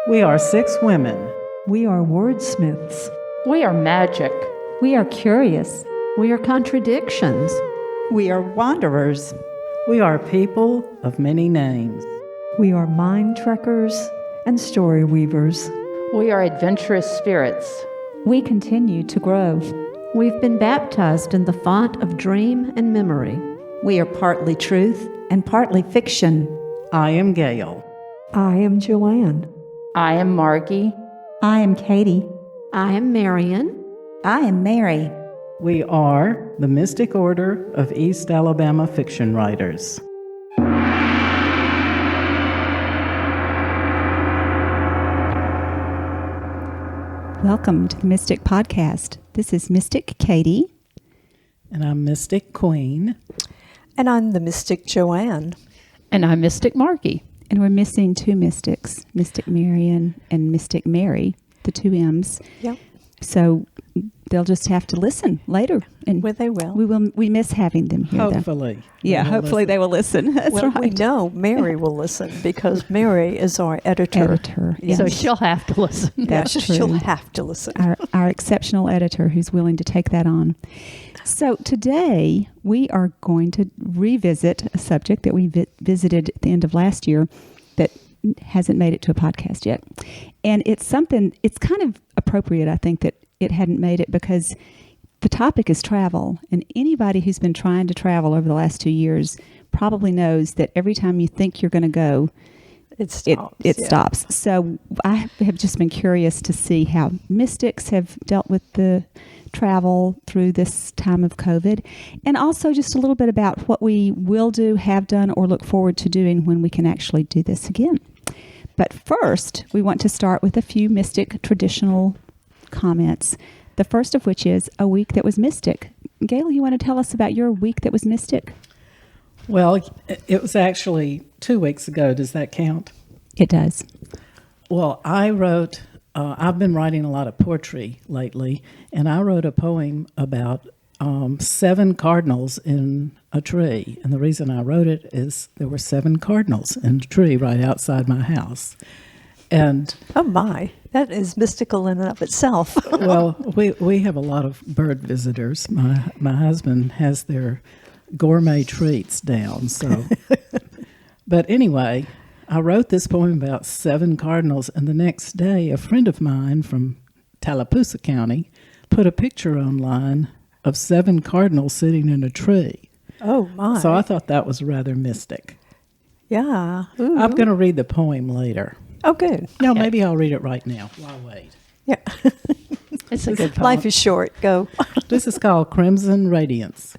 We are 6 women. We are wordsmiths. We are magic. We are curious. We are contradictions. We are wanderers. We are people of many names. We are mind trekkers and story weavers. We are adventurous spirits. We continue to grow. We've been baptized in the font of dream and memory. We are partly truth and partly fiction. I am Gail. I am Joanne. I am Margie. I am Katie. I am Marion. I am Mary. We are the Mystic Order of East Alabama Fiction Writers. Welcome to the Mystic Podcast. This is Mystic Katie. And I'm Mystic Queen. And I'm the Mystic Joanne. And I'm Mystic Margie. And we're missing 2 mystics, Mystic Marion and Mystic Mary, the 2 M's. Yep. So they'll just have to listen later. And Well, they will. We miss having them here. Hopefully. Yeah, hopefully they will listen. That's well, right. we know Mary will listen because Mary is our editor. Yes. So she'll have to listen. That's true. She'll have to listen. Our exceptional editor who's willing to take that on. So today we are going to revisit a subject that we visited at the end of last year that hasn't made it to a podcast yet. And it's kind of appropriate, I think, that it hadn't made it because the topic is travel. And anybody who's been trying to travel over the last 2 years probably knows that every time you think you're going to go, It stops. It stops. So I have just been curious to see how mystics have dealt with the travel through this time of COVID, and also just a little bit about what we will do, have done, or look forward to doing when we can actually do this again. But first, we want to start with a few mystic traditional comments. The first of which is a week that was mystic. Gail, you want to tell us about your week that was mystic? Well, it was actually 2 weeks ago. Does that count? It does. Well, I wrote, I've been writing a lot of poetry lately, and I wrote a poem about 7 cardinals in a tree. And the reason I wrote it is there were 7 cardinals in a tree right outside my house. And Oh, my. That is mystical in and of itself. well, we have a lot of bird visitors. My husband has their gourmet treats down. So, but anyway, I wrote this poem about 7 cardinals, and the next day, a friend of mine from Tallapoosa County put a picture online of 7 cardinals sitting in a tree. Oh, my. So I thought that was rather mystic. Yeah. Ooh. I'm going to read the poem later. Oh, good. No, Okay. maybe I'll read it right now. Why wait? Yeah. It's a good poem. Life is short. Go. This is called Crimson Radiance.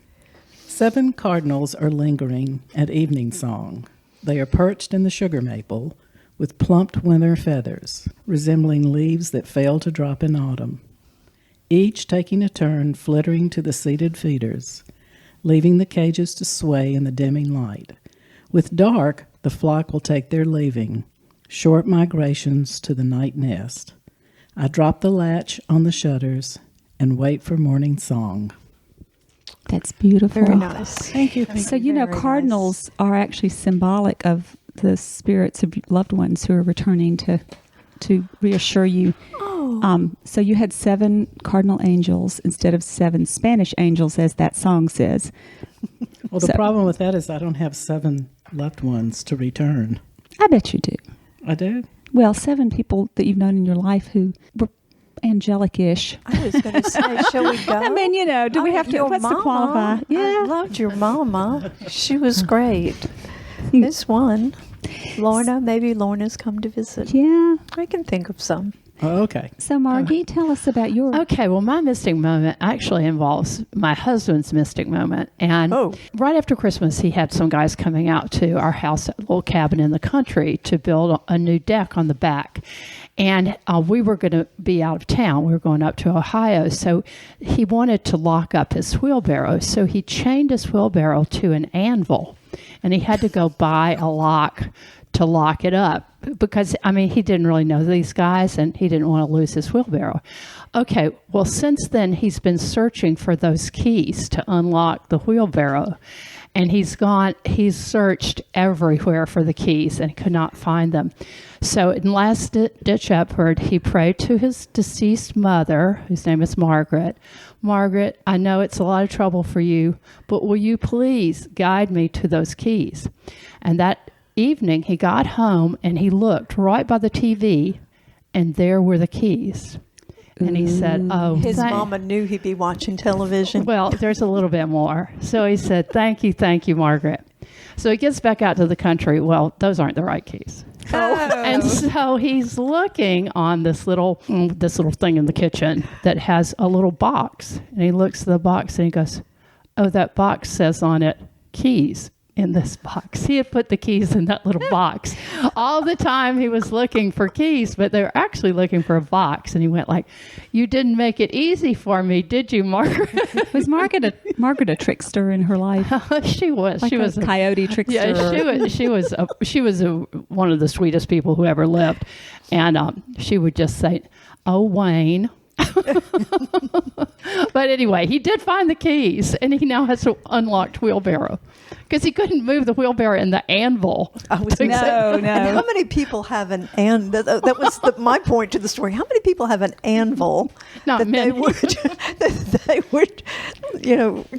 7 cardinals are lingering at evening song. They are perched in the sugar maple with plumped winter feathers, resembling leaves that fail to drop in autumn. Each taking a turn flittering to the seated feeders, leaving the cages to sway in the dimming light. With dark, the flock will take their leaving, short migrations to the night nest. I drop the latch on the shutters and wait for morning song. That's beautiful. Very nice. Thank you. So, you know, Very cardinals are actually symbolic of the spirits of loved ones who are returning to reassure you. Oh. So you had 7 cardinal angels instead of 7 Spanish angels, as that song says. Well, the So- problem with that is I don't have 7 loved ones to return. I bet you do. I do? Well, 7 people that you've known in your life who were angelic-ish. I was going to say, shall we go? I mean, you know, do we have to, Your what's to qualify? mama. I loved your mama. She was great. There's one. Lorna, maybe Lorna's come to visit. Yeah. I can think of some. Oh, okay. So, Margie, tell us about your... Okay, well, my mystic moment actually involves my husband's mystic moment. And right after Christmas, he had some guys coming out to our house, a little cabin in the country, to build a new deck on the back. And we were going to be out of town. We were going up to Ohio. So he wanted to lock up his wheelbarrow. So he chained his wheelbarrow to an anvil. And he had to go buy a lock to lock it up because, I mean, he didn't really know these guys and he didn't want to lose his wheelbarrow. Okay, well, since then, he's been searching for those keys to unlock the wheelbarrow. And he's searched everywhere for the keys and could not find them. So in last ditch effort, he prayed to his deceased mother, whose name is Margaret. Margaret, I know it's a lot of trouble for you, but will you please guide me to those keys? And that evening, he got home and he looked right by the TV, and there were the keys. And he said, oh, his mama knew he'd be watching television. Well, there's a little bit more. So he said, thank you, Margaret. So he gets back out to the country. Well, those aren't the right keys. Oh. And so he's looking on this little thing in the kitchen that has a little box. And he looks at the box and he goes, oh, that box says on it, keys. In this box. He had put the keys in that little box. All the time he was looking for keys, but they were actually looking for a box. And he went like, you didn't make it easy for me, did you, Margaret? Was Margaret a trickster in her life? She was. Like she was a coyote trickster. Yeah, she was one of the sweetest people who ever lived. And she would just say, oh, Wayne. But anyway, he did find the keys, and he now has an unlocked wheelbarrow because he couldn't move the wheelbarrow and the anvil. No. And how many people have an anvil? That was my point to the story. How many people have an anvil Not many. They would,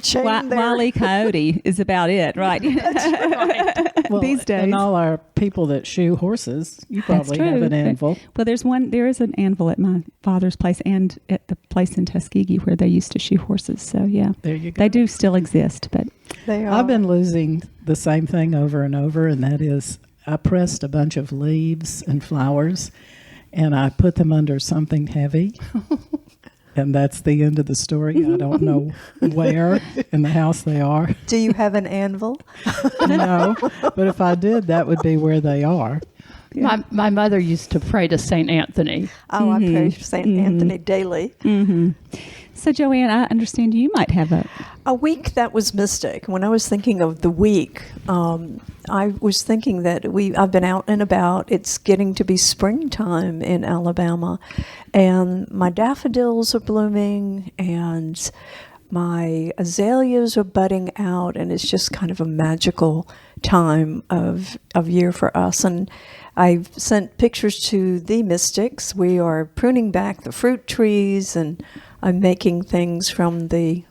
chain their... Wile E. Coyote is about it, right? That's right. Well, these days. and all our people that shoe horses, you probably have an anvil. Well, there is an anvil at my father's place and at the place in Tuskegee where they used to shoe horses. So, yeah. There you go. They do still exist, but... I've been losing the same thing over and over, and that is I pressed a bunch of leaves and flowers, and I put them under something heavy. And that's the end of the story. I don't know where in the house they are. Do you have an anvil? No, but if I did, that would be where they are. Yeah. My mother used to pray to St. Anthony. Oh, I pray to St. Anthony daily. Mm-hmm. So, Joanne, I understand you might have a week that was mystic. When I was thinking of the week, I was thinking that I've been out and about. It's getting to be springtime in Alabama, and my daffodils are blooming, and my azaleas are budding out, and it's just kind of a magical time of year for us. And I've sent pictures to the mystics. We are pruning back the fruit trees, and I'm making things from the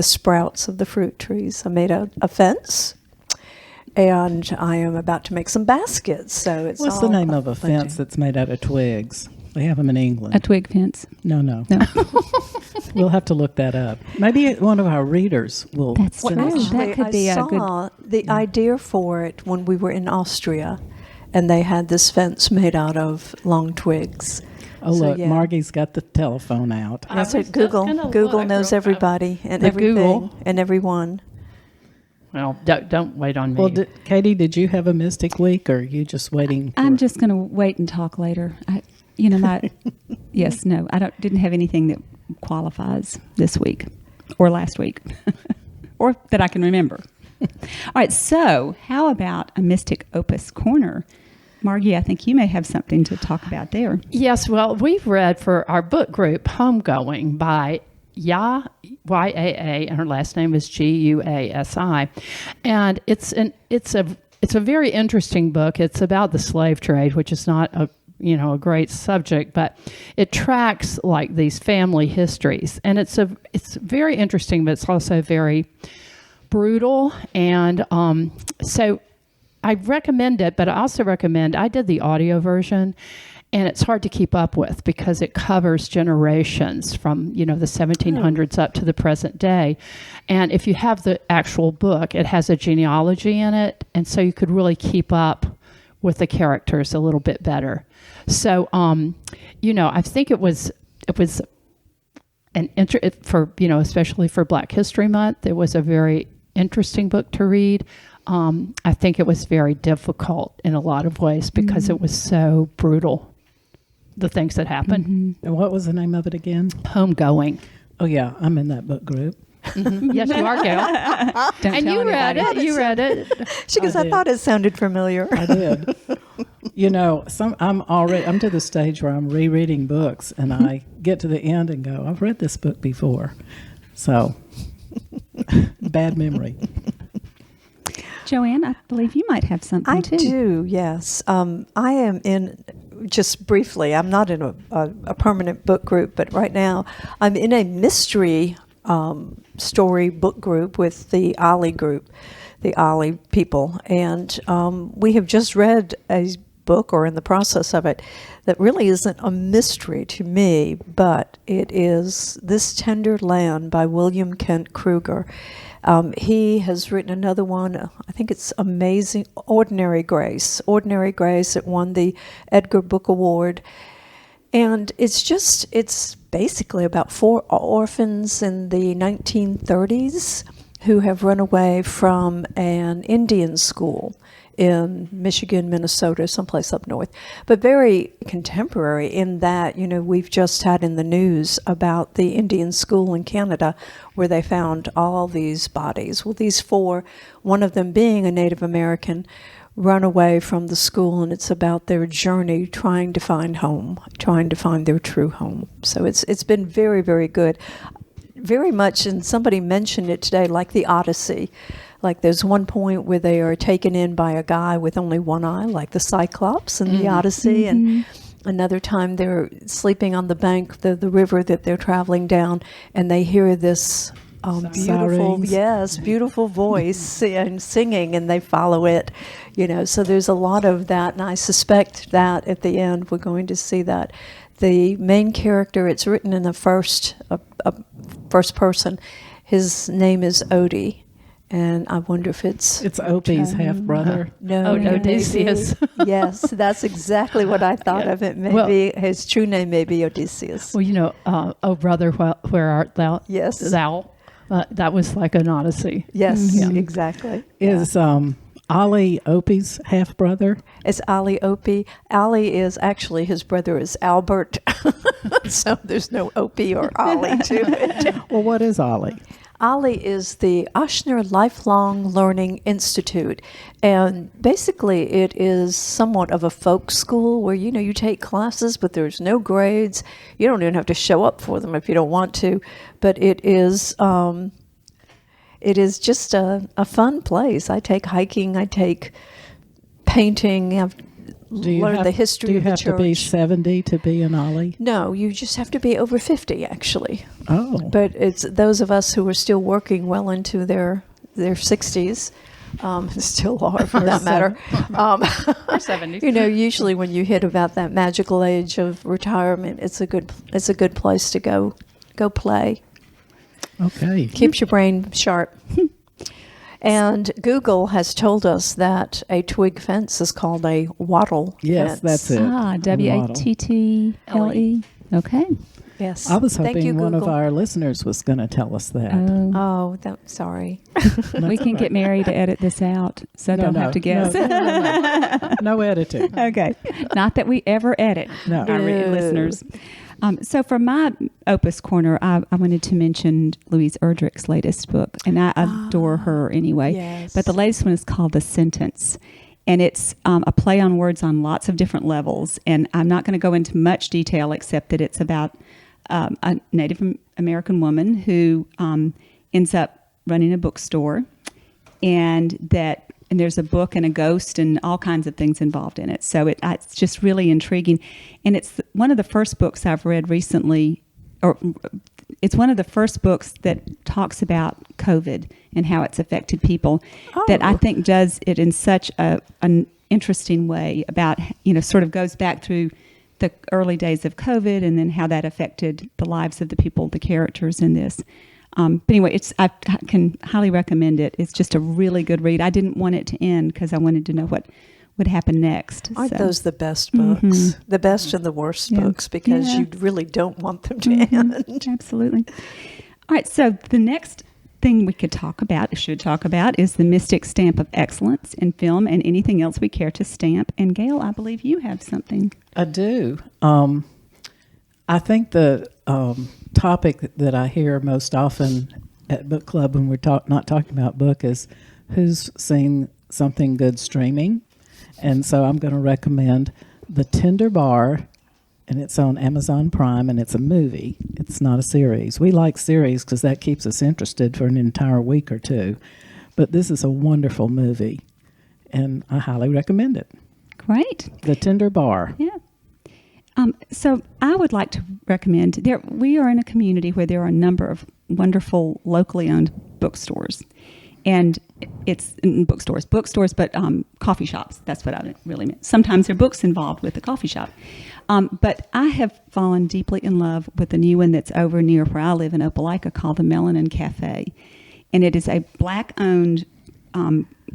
sprouts of the fruit trees. I made a fence, and I am about to make some baskets. So it's What's the name of a fence that's made out of twigs? They have them in England. a twig fence. No. We'll have to look that up. Maybe one of our readers will. That's true. Actually, That could be I a good... saw the idea for it when we were in Austria, and they had this fence made out of long twigs. Oh, So, look, yeah. Margie's got the telephone out. That's was it. Google. just gonna Google look knows real everybody and The everything Google. and everyone. Well, don't wait on me. Well, Katie, did you have a mystic week, or are you just waiting? I'm just going to wait and talk later. Yes, no, I didn't have anything that qualifies this week or last week or that I can remember. All right, so how about a Mystic Opus Corner? Margie, I think you may have something to talk about there. Yes, well, we've read for our book group Homegoing by Y-A-A, and her last name is G-U-A-S-I. And it's a very interesting book. It's about the slave trade, which is not a great subject, but it tracks like these family histories. And it's very interesting, but it's also very brutal. And so I recommend it, but I also recommend, I did the audio version, and it's hard to keep up with because it covers generations from, the 1700s up to the present day. And if you have the actual book, it has a genealogy in it, and so you could really keep up with the characters a little bit better. So, I think it was especially for Black History Month, it was a very interesting book to read. I think it was very difficult in a lot of ways because it was so brutal, the things that happened. And what was the name of it again? Homegoing. Oh, yeah, I'm in that book group. Yes, you are, Gail. Don't And tell you read anybody. it. You read it. She goes, I did. thought it sounded familiar. I did. I'm to the stage where I'm rereading books, and I get to the end and go, I've read this book before. So, bad memory. Joanne, I believe you might have something I too. do, yes. I am in, just briefly, I'm not in a permanent book group, but right now I'm in a mystery story book group with the Ollie group, the Ollie people. And we have just read a book, or in the process of it, that really isn't a mystery to me, but it is This Tender Land by William Kent Krueger. He has written another one, I think it's amazing, Ordinary Grace. Ordinary Grace, it won the Edgar Book Award. And it's basically about 4 orphans in the 1930s who have run away from an Indian school in Michigan, Minnesota, someplace up north, but very contemporary in that, we've just had in the news about the Indian school in Canada where they found all these bodies. Well, these 4, one of them being a Native American, run away from the school, and it's about their journey trying to find home, trying to find their true home. So it's been very, very good. Very much, and somebody mentioned it today, like the Odyssey. Like there's one point where they are taken in by a guy with only one eye, like the Cyclops in the Odyssey, and another time they're sleeping on the bank, the river that they're traveling down, and they hear this beautiful, Sirens. beautiful voice and singing, and they follow it, So there's a lot of that, and I suspect that at the end we're going to see that. The main character, it's written in the first person. His name is Odie. And I wonder if it's Opie's half brother. no, Odysseus. Yes, that's exactly what I thought of it. Maybe his true name may be Odysseus. Well, oh brother, where art thou? Yes. Thou. That was like an Odyssey. Yes, exactly. Is Ollie Opie's half brother? It's Ollie Opie. Ollie is actually, his brother is Albert. So there's no Opie or Ollie to it. Well, what is Ollie? Ollie is the Oshner Lifelong Learning Institute, and basically it is somewhat of a folk school where you take classes, but there's no grades. You don't even have to show up for them if you don't want to, but it is just a fun place. I take hiking, I take painting. I've learned the history of the church. Do you have to be 70 to be an Ollie? No, you just have to be over 50, actually. Oh. But it's those of us who are still working well into their 60s, still are for that matter. Or 70. Usually when you hit about that magical age of retirement, it's a good place to go play. Okay. Keeps your brain sharp. And Google has told us that a twig fence is called a wattle Yes, fence. that's it. WATTLE. Okay. Yes. I was Thank you, hoping one of Google. our listeners was going to tell us that. Oh, sorry. We can get Mary to edit this out, so don't have to guess. No editing. Okay. Not that we ever edit No. our listeners. So for my Opus Corner, I wanted to mention Louise Erdrich's latest book, and I adore her anyway. Yes. But the latest one is called The Sentence, and it's a play on words on lots of different levels. And I'm not going to go into much detail except that it's about a Native American woman who ends up running a bookstore, and there's a book and a ghost and all kinds of things involved in it. So it's just really intriguing. And it's one of the first books I've read recently, or it's one of the first books that talks about COVID and how it's affected people that I think does it in such an interesting way about, sort of goes back through the early days of COVID and then how that affected the lives of the people, the characters in this. But anyway, I can highly recommend it. It's just a really good read. I didn't want it to end because I wanted to know what would happen next. Aren't those the best books? The best and the worst books, because you really don't want them to end. Absolutely. All right, so the next thing we should talk about, is the Mystic Stamp of Excellence in Film and anything else we care to stamp. And Gail, I believe you have something. I do. I think the topic that I hear most often at book club when we're not talking about book is who's seen something good streaming. And so I'm going to recommend The Tender Bar, and it's on Amazon Prime, and it's a movie. It's not a series. We like series because that keeps us interested for an entire week or two. But this is a wonderful movie, and I highly recommend it. Great. The Tender Bar. Yeah. So I would like to recommend, we are in a community where there are a number of wonderful locally owned bookstores. And it's bookstores, but coffee shops. That's what I really meant. Sometimes there are books involved with the coffee shop. But I have fallen deeply in love with the new one that's over near where I live in Opelika called the Melanin Cafe. And it is a Black-owned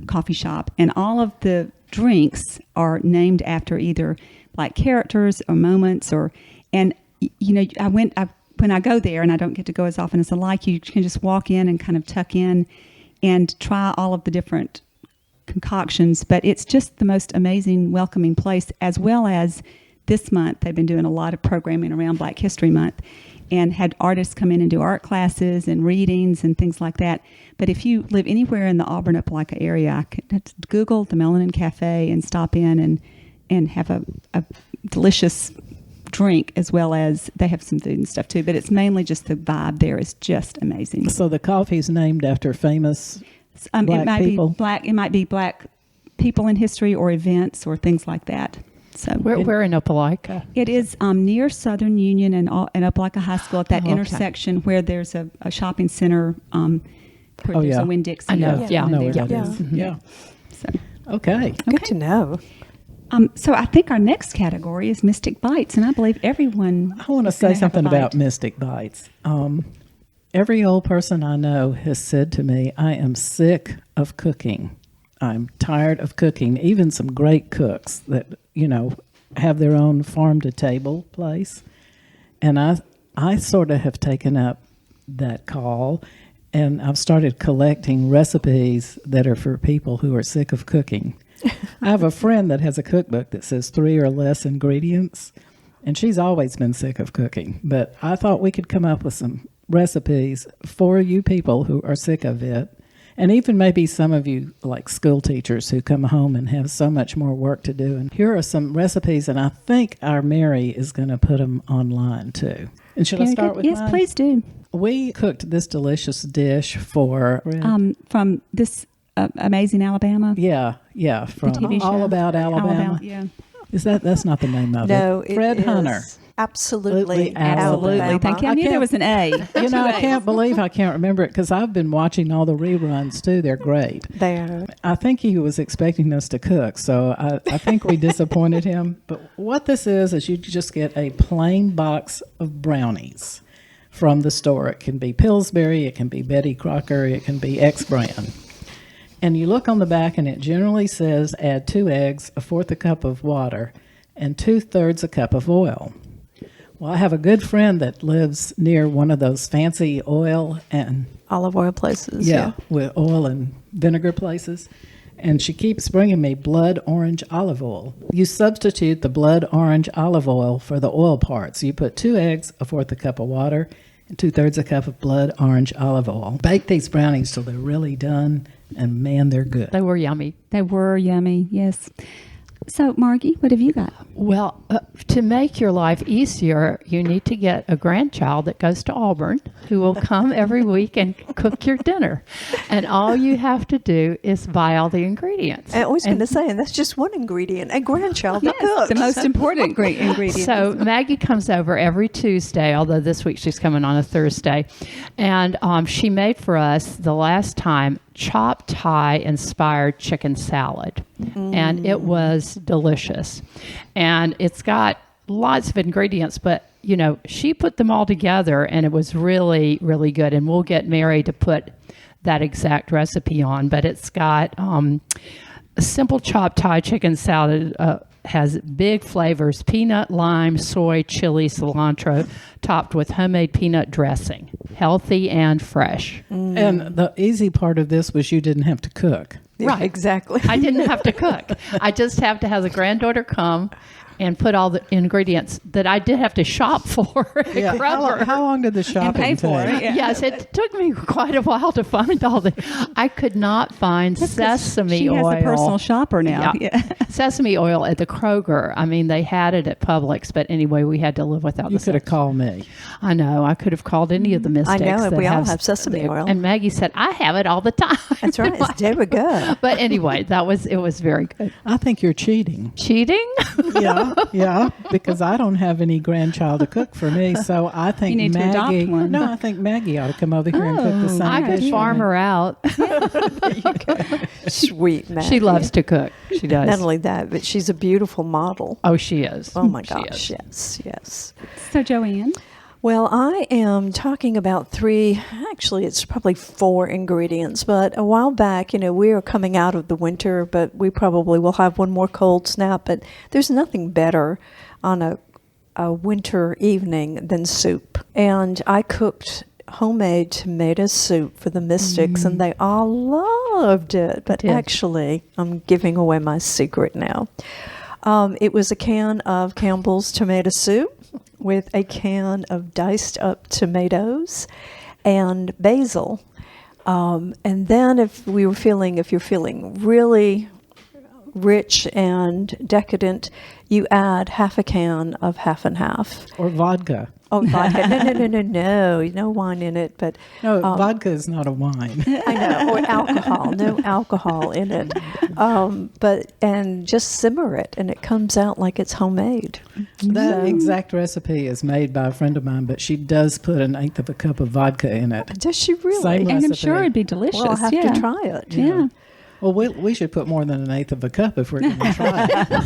coffee shop. And all of the drinks are named after either Black characters or moments. And when I go there, and I don't get to go as often as I like, you can just walk in and kind of tuck in and try all of the different concoctions. But it's just the most amazing, welcoming place, as well as this month they've been doing a lot of programming around Black History Month and had artists come in and do art classes and readings and things like that. But if you live anywhere in the Auburn-Opelika area, I could Google the Melanin Cafe and stop in and have a delicious drink, as well as they have some food and stuff too. But it's mainly just the vibe there is just amazing. So the coffee's named after famous Black people? It might be Black people in history or events or things like that. So We're in Opelika. it is near Southern Union and Opelika High School at that intersection where there's a shopping center where there's a Winn-Dixie. I know. I know where that Yeah. is. Yeah. So. Okay. Good to know. So I think our next category is Mystic Bites, and I believe everyone. I want to say something about Mystic Bites. Every old person I know has said to me, I am sick of cooking. I'm tired of cooking. Even some great cooks that, have their own farm-to-table place. And I sort of have taken up that call, and I've started collecting recipes that are for people who are sick of cooking. I have a friend that has a cookbook that says 3 or less ingredients, and she's always been sick of cooking. But I thought we could come up with some recipes for you people who are sick of it, and even maybe some of you like school teachers who come home and have so much more work to do. And here are some recipes, and I think our Mary is going to put them online too. And should I start with Yes, mine? please do. We cooked this delicious dish for From this Amazing Alabama. Yeah, from TV All show. About Alabama. Yeah. That's not the name of No, it? Fred it Hunter. is absolutely Absolutely. Alabama. Thank you. I knew there was an A. I can't believe I can't remember it because I've been watching all the reruns too. They're great. There. I think he was expecting us to cook, so I think we disappointed him. But what this is you just get a plain box of brownies from the store. It can be Pillsbury, it can be Betty Crocker, it can be X brand. And you look on the back, and it generally says add 2 eggs, 1/4 a cup of water, and 2/3 a cup of oil. Well, I have a good friend that lives near one of those fancy oil and Olive oil places. Yeah. with oil and vinegar places. And she keeps bringing me blood orange olive oil. You substitute the blood orange olive oil for the oil parts. You put 2 eggs, 1/4 a cup of water, and 2/3 a cup of blood orange olive oil. Bake these brownies till they're really done, and man, they're good. They were yummy. They were yummy, yes. So, Margie, what have you got? Well, to make your life easier, you need to get a grandchild that goes to Auburn who will come every week and cook your dinner. And all you have to do is buy all the ingredients. I was going to say, and that's just one ingredient, a grandchild that cooks. The most important ingredient. So Maggie comes over every Tuesday, although this week she's coming on a Thursday. And she made for us the last time chopped Thai inspired chicken salad. And it was delicious. And it's got lots of ingredients, but she put them all together and it was really, really good. And we'll get Mary to put that exact recipe on, but it's got a simple chopped Thai chicken salad, has big flavors, peanut, lime, soy, chili, cilantro, topped with homemade peanut dressing, healthy and fresh. And the easy part of this was you didn't have to cook. Right, exactly. I didn't have to cook. I just have to have the granddaughter come and put all the ingredients that I did have to shop for at Yeah. Krueger. How long did the shopping pay for take? it. Yeah. Yes, it took me quite a while to find all the. I could not find sesame she oil. has a personal shopper now. Yeah. Sesame oil at the Krueger. I mean, they had it at Publix, but anyway, we had to live without. You could have called me. I know. I could have called any of the mystics. I know. that We all have sesame oil. And Maggie said, "I have it all the time." That's right. It's very good. But anyway, it was very good. I think you're cheating. Cheating? Yeah, because I don't have any grandchild to cook for me, so I think You need to adopt Maggie. one. No, I think Maggie ought to come over here and cook the same I dish could for farm me. her out. Sweet man. She loves to cook. She does. Not only that, but she's a beautiful model. Oh, she is. Oh my She gosh, is. yes. So, Joanne, Well, I am talking about actually it's probably 4 ingredients, but a while back, we are coming out of the winter, but we probably will have one more cold snap, but there's nothing better on a winter evening than soup. And I cooked homemade tomato soup for the mystics, and they all loved it. But did. actually, I'm giving away my secret now. It was a can of Campbell's tomato soup with a can of diced up tomatoes and basil. And then if you're feeling really rich and decadent, you add half a can of half and half. Or vodka. Oh, vodka. No wine in it, but No, vodka is not a wine. I know, or alcohol, no alcohol in it. And just simmer it, and it comes out like it's homemade. That exact recipe is made by a friend of mine, but she does put 1/8 of a cup of vodka in it. Does she really? Same and I'm recipe. sure it'd be delicious. Well, I'll have yeah. to try it. Yeah, Well, we should put more than 1/8 of a cup if we're going to try it.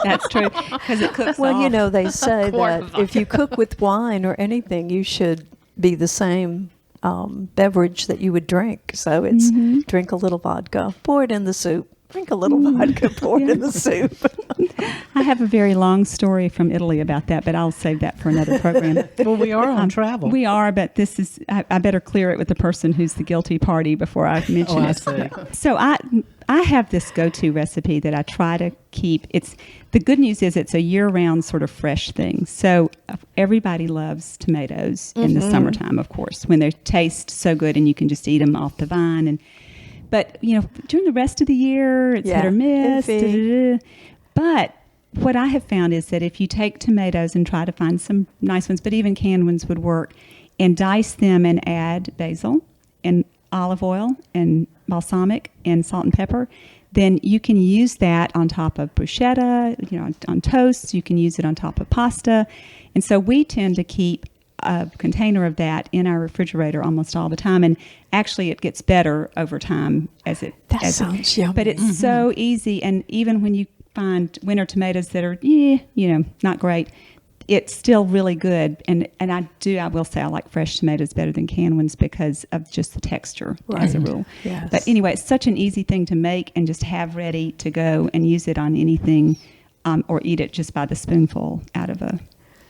that's true because it cooks Well, off. they say quart that of if you cook with wine or anything, you should be the same beverage that you would drink. So it's drink a little vodka, pour it in the soup. Drink a little vodka, pour it in the soup. I have a very long story from Italy about that, but I'll save that for another program. Well, we are on travel. We are, but this is, I better clear it with the person who's the guilty party before I mention I it. see. So I have this go-to recipe that I try to keep. The good news is it's a year-round sort of fresh thing. So everybody loves tomatoes in the summertime, of course, when they taste so good and you can just eat them off the vine. But during the rest of the year, it's hit or miss. iffy. But what I have found is that if you take tomatoes and try to find some nice ones, but even canned ones would work, and dice them and add basil and olive oil and balsamic and salt and pepper, then you can use that on top of bruschetta, on toast. You can use it on top of pasta. And so we tend to keep a container of that in our refrigerator almost all the time, and actually it gets better over time as it Sounds yummy. but it's so easy. And even when you find winter tomatoes that are not great, it's still really good. And I will say I like fresh tomatoes better than canned ones because of just the texture as a rule. Yes. But anyway, it's such an easy thing to make and just have ready to go and use it on anything, or eat it just by the spoonful out of a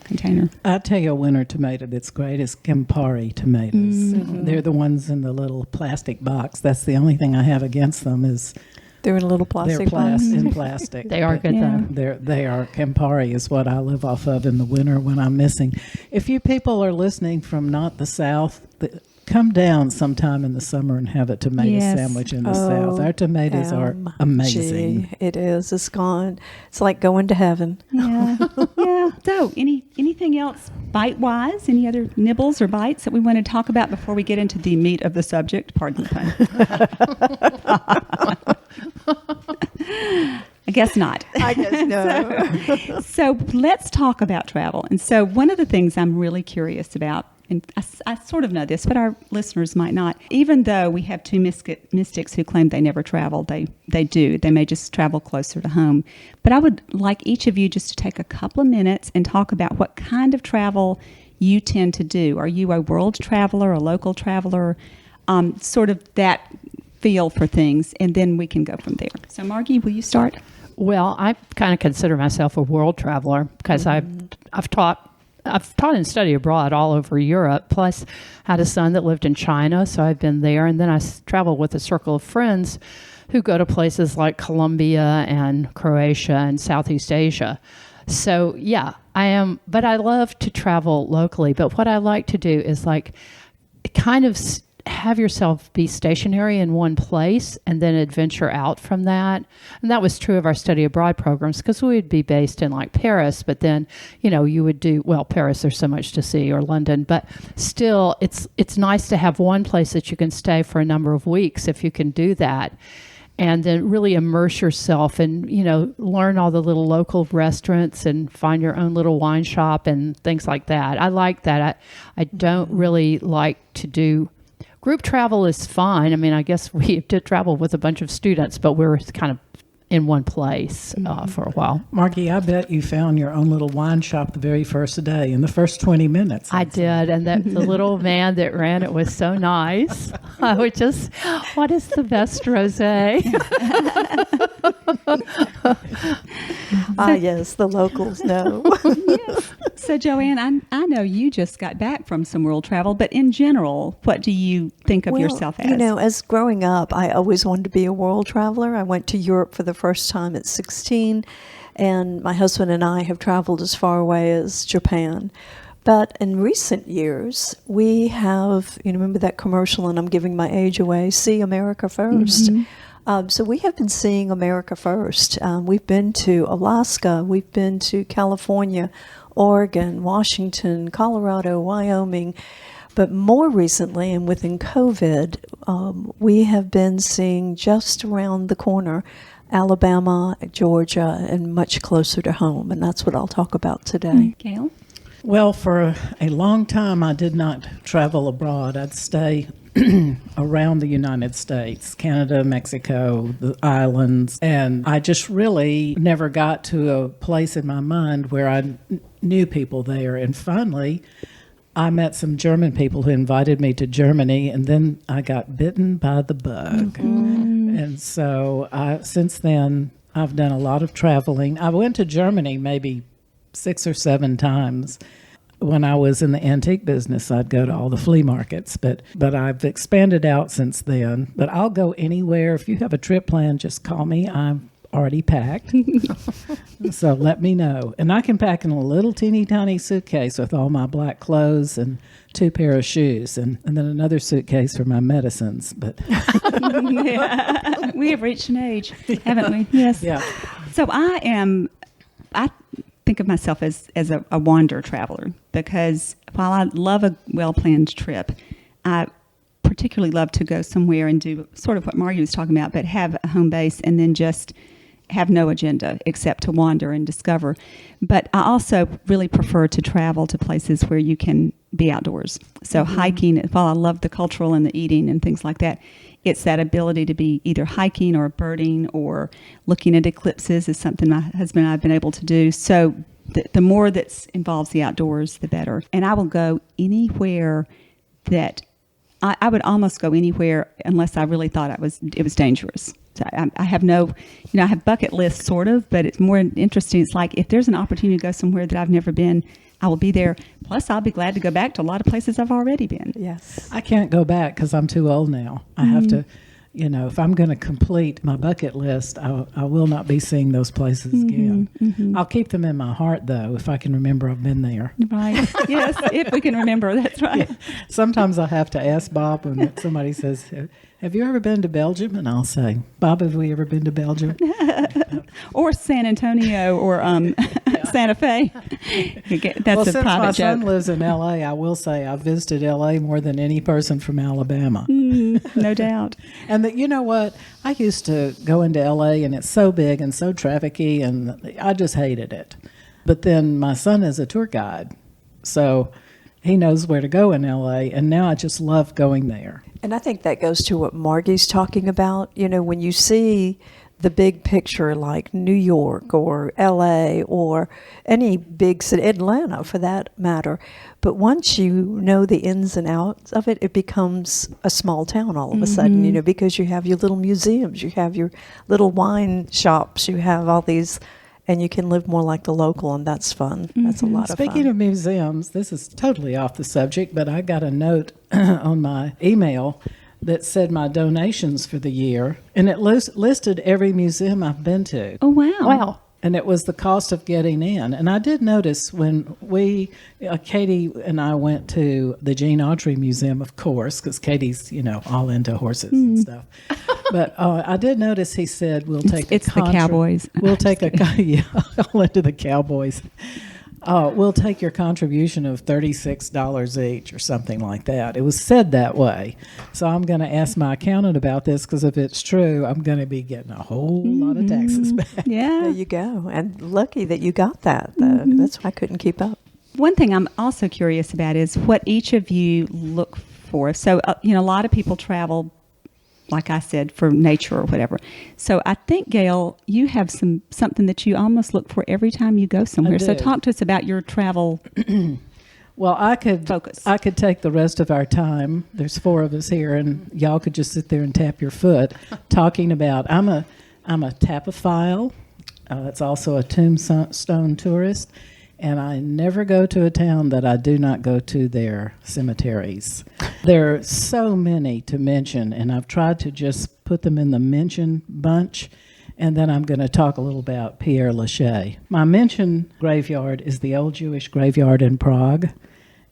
container. I'll tell you a winter tomato that's great is Campari tomatoes. They're the ones in the little plastic box. That's the only thing I have against them is They're in a little they're plastic box. in plastic. They are But good Yeah. though. They are Campari is what I live off of in the winter when I'm missing. If you people are listening from not the South, come down sometime in the summer and have a tomato Yes. sandwich in the South. Our tomatoes are amazing. Gee, it is. It's gone. It's like going to heaven. Yeah. Yeah. So anything else bite-wise? Any other nibbles or bites that we want to talk about before we get into the meat of the subject? Pardon the pun. I guess not. I guess no. So let's talk about travel. And so one of the things I'm really curious about, and I sort of know this, but our listeners might not, even though we have two mystics who claim they never travel, they do. They may just travel closer to home. But I would like each of you just to take a couple of minutes and talk about what kind of travel you tend to do. Are you a world traveler, a local traveler, sort of that feel for things, and then we can go from there. So Margie, will you start? Well, I kind of consider myself a world traveler because I've taught and studied abroad all over Europe, plus had a son that lived in China, so I've been there. And then I travel with a circle of friends who go to places like Colombia and Croatia and Southeast Asia. So, yeah, I am. But I love to travel locally. But what I like to do is like kind of have yourself be stationary in one place and then adventure out from that. And that was true of our study abroad programs because we would be based in like Paris, but then, you would do, well, Paris, there's so much to see, or London, but still it's nice to have one place that you can stay for a number of weeks if you can do that. And then really immerse yourself and, learn all the little local restaurants and find your own little wine shop and things like that. I like that. I don't really like to do group travel is fine. I mean, I guess we did travel with a bunch of students, but we were kind of in one place for a while. Margie, I bet you found your own little wine shop the very first day in the first 20 minutes. I did, and the little man that ran it was so nice. I would just, what is the best rosé? Yes, the locals know. Yes. So, Joanne, I know you just got back from some world travel, but in general, what do you think of yourself as? As growing up, I always wanted to be a world traveler. I went to Europe for the first time at 16, and my husband and I have traveled as far away as Japan. But in recent years, we have, remember that commercial, and I'm giving my age away, See America First. Mm-hmm. So we have been seeing America first. We've been to Alaska, we've been to California, Oregon, Washington, Colorado, Wyoming. But more recently, and within COVID, we have been seeing just around the corner Alabama, Georgia, and much closer to home. And that's what I'll talk about today. Gail? Well, for a long time, I did not travel abroad. I'd stay around the United States, Canada, Mexico, the islands, and I just really never got to a place in my mind where I knew people there. And finally, I met some German people who invited me to Germany, and then I got bitten by the bug. Mm-hmm. And so since then, I've done a lot of traveling. I went to Germany maybe 6 or 7 times. When I was in the antique business, I'd go to all the flea markets, but I've expanded out since then. But I'll go anywhere. If you have a trip planned, just call me. I'm already packed. So let me know. And I can pack in a little teeny tiny suitcase with all my black clothes and 2 pair of shoes and then another suitcase for my medicines. But yeah. We have reached an age, haven't we? Yes. Yeah. So I think of myself as a wander traveler, because while I love a well-planned trip, I particularly love to go somewhere and do sort of what Margie was talking about, but have a home base and then just have no agenda except to wander and discover. But I also really prefer to travel to places where you can be outdoors. So hiking, while I love the cultural and the eating and things like that, it's that ability to be either hiking or birding or looking at eclipses is something my husband and I have been able to do. So the more that involves the outdoors, the better. And I will go anywhere that I would almost go anywhere unless I really thought it was dangerous. So I have no, I have bucket lists sort of, but it's more interesting. It's like if there's an opportunity to go somewhere that I've never been, I will be there. Plus, I'll be glad to go back to a lot of places I've already been. Yes. I can't go back because I'm too old now. I have to, if I'm going to complete my bucket list, I will not be seeing those places again. Mm-hmm. I'll keep them in my heart, though, if I can remember I've been there. Right. Yes, if we can remember. That's right. Yeah. Sometimes I have to ask Bob when somebody says, have you ever been to Belgium? And I'll say, Bob, have we ever been to Belgium? Or San Antonio or Santa Fe. That's a private joke. Since my son lives in L.A., I will say I've visited L.A. more than any person from Alabama. No doubt. And you know what? I used to go into L.A. and it's so big and so trafficy, and I just hated it. But then my son is a tour guide, so he knows where to go in L.A., and now I just love going there. And I think that goes to what Margie's talking about. When you see the big picture like New York or LA or any big city, Atlanta for that matter, but once you know the ins and outs of it, it becomes a small town all of a sudden, because you have your little museums, you have your little wine shops, you have all these, and you can live more like the local, and that's fun. That's a lot of fun. Speaking of museums, this is totally off the subject, but I got a note on my email that said my donations for the year, and it listed every museum I've been to. Oh, wow. Wow. And it was the cost of getting in. And I did notice when Katie and I went to the Gene Autry Museum, of course, because Katie's, all into horses and stuff. But I did notice he said, we'll take the cowboys. We'll take all into the cowboys. We'll take your contribution of $36 each or something like that. It was said that way. So I'm going to ask my accountant about this because if it's true, I'm going to be getting a whole lot of taxes back. Yeah. There you go. And lucky that you got that, though. That's why I couldn't keep up. One thing I'm also curious about is what each of you look for. So, a lot of people travel, like I said, for nature or whatever. So I think, Gail, you have something that you almost look for every time you go somewhere. So talk to us about your travel. Well, I could focus. I could take the rest of our time. There's 4 of us here, and y'all could just sit there and tap your foot, talking about. I'm a tapophile. It's also a tombstone tourist. And I never go to a town that I do not go to their cemeteries. There are so many to mention, and I've tried to just put them in the mention bunch, and then I'm going to talk a little about Pierre Lachey. My mention graveyard is the old Jewish graveyard in Prague.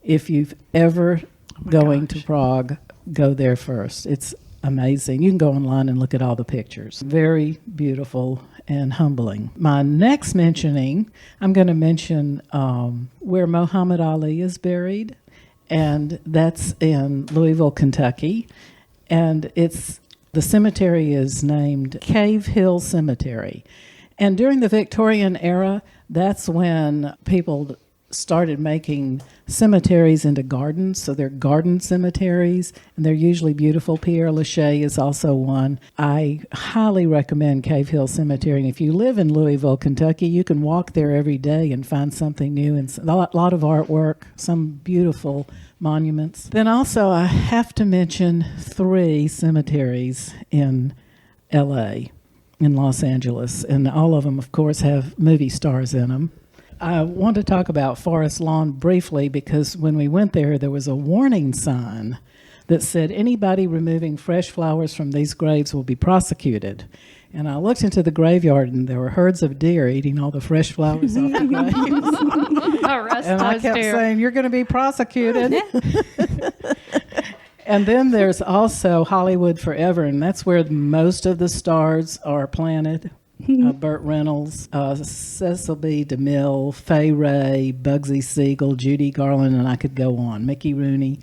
If you've ever going to Prague, go there first. It's amazing. You can go online and look at all the pictures. Very beautiful and humbling. My next mentioning, I'm going to mention where Muhammad Ali is buried, and that's in Louisville, Kentucky. And the cemetery is named Cave Hill Cemetery. And during the Victorian era, that's when people started making cemeteries into gardens, so they're garden cemeteries, and they're usually beautiful. Pierre Lachey is also one. I highly recommend Cave Hill Cemetery, and if you live in Louisville, Kentucky, you can walk there every day and find something new, and a lot of artwork, some beautiful monuments. Then also I have to mention 3 cemeteries in L.A., in Los Angeles, and all of them, of course, have movie stars in them. I want to talk about Forest Lawn briefly because when we went there was a warning sign that said anybody removing fresh flowers from these graves will be prosecuted. And I looked into the graveyard and there were herds of deer eating all the fresh flowers off the graves. And I kept saying, you're going to be prosecuted. And then there's also Hollywood Forever, and that's where most of the stars are planted. Burt Reynolds, Cecil B. DeMille, Fay Wray, Bugsy Siegel, Judy Garland, and I could go on. Mickey Rooney,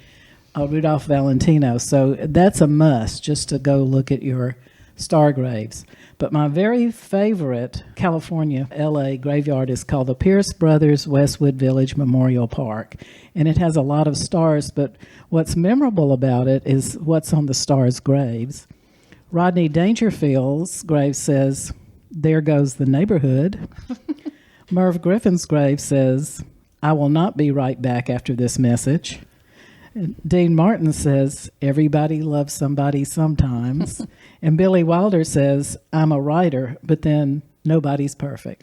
Rudolph Valentino. So that's a must just to go look at your star graves. But my very favorite California, LA graveyard is called the Pierce Brothers Westwood Village Memorial Park. And it has a lot of stars, but what's memorable about it is what's on the stars' graves. Rodney Dangerfield's grave says, "There goes the neighborhood." Merv Griffin's grave says, "I will not be right back after this message." And Dean Martin says, "Everybody loves somebody sometimes." And Billy Wilder says, "I'm a writer, but then nobody's perfect."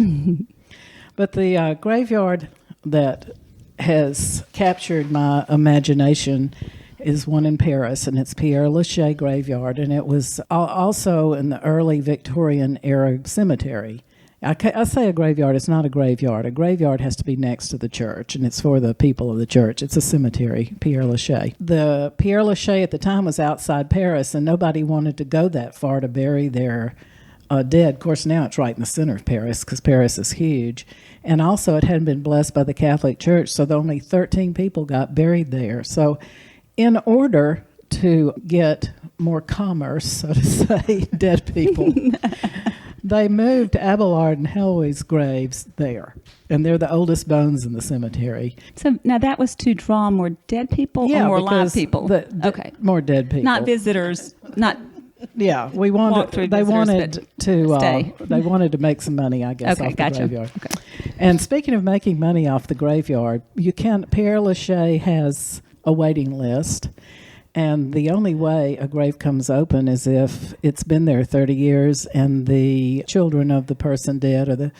But the graveyard that has captured my imagination is one in Paris, and it's Pierre Lachey Graveyard, and it was also in the early Victorian era cemetery. I say a graveyard, it's not a graveyard. A graveyard has to be next to the church, and it's for the people of the church. It's a cemetery, Pierre Lachey. The Pierre Lachey at the time was outside Paris, and nobody wanted to go that far to bury their dead. Of course, now it's right in the center of Paris, because Paris is huge. And also, it hadn't been blessed by the Catholic Church, so only 13 people got buried there. So in order to get more commerce, so to say, dead people, they moved Abelard and Helway's graves there. And they're the oldest bones in the cemetery. So now that was to draw more dead people or more live people? Okay. More dead people. Not visitors, not... Yeah, they wanted to make some money, I guess, off the graveyard. Okay. And speaking of making money off the graveyard, Pierre Lachey has a waiting list, and the only way a grave comes open is if it's been there 30 years and the children of the person dead or the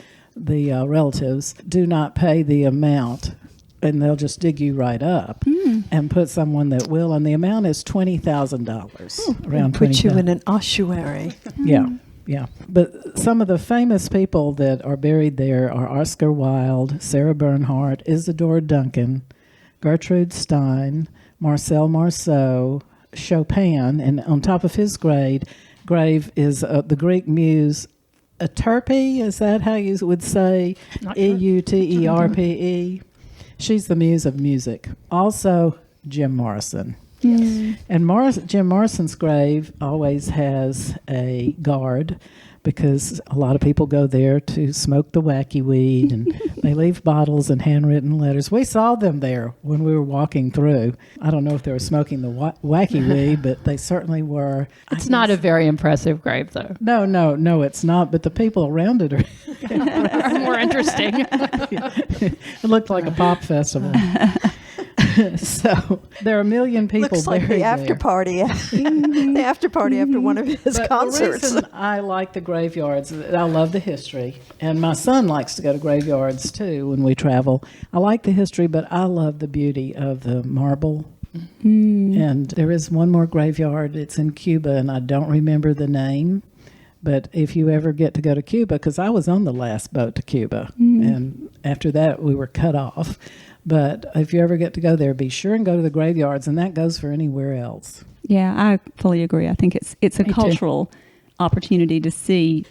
relatives do not pay the amount, and they'll just dig you right up and put someone that will, and the amount is $20,000. Around put you in an ossuary. Yeah. Yeah, but some of the famous people that are buried there are Oscar Wilde, Sarah Bernhardt, Isadora Duncan, Gertrude Stein, Marcel Marceau, Chopin, and on top of his grave is the Greek muse Euterpe. Is that how you would say? Euterpe? She's the muse of music. Also, Jim Morrison. Yes. And Jim Morrison's grave always has a guard because a lot of people go there to smoke the wacky weed, and they leave bottles and handwritten letters. We saw them there when we were walking through. I don't know if they were smoking the wacky weed, but they certainly were. It's not a very impressive grave, though. No, it's not. But the people around it are More interesting. It looked like a pop festival. So there are a million people Looks like the after party. The after party after one of his concerts. The reason I like the graveyards, I love the history, and my son likes to go to graveyards too when we travel. I like the history, but I love the beauty of the marble. And there is one more graveyard. It's in Cuba, and I don't remember the name. But if you ever get to go to Cuba, because I was on the last boat to Cuba, and after that we were cut off. But if you ever get to go there, be sure and go to the graveyards, and that goes for anywhere else. Yeah, I fully agree. I think it's a cultural opportunity to see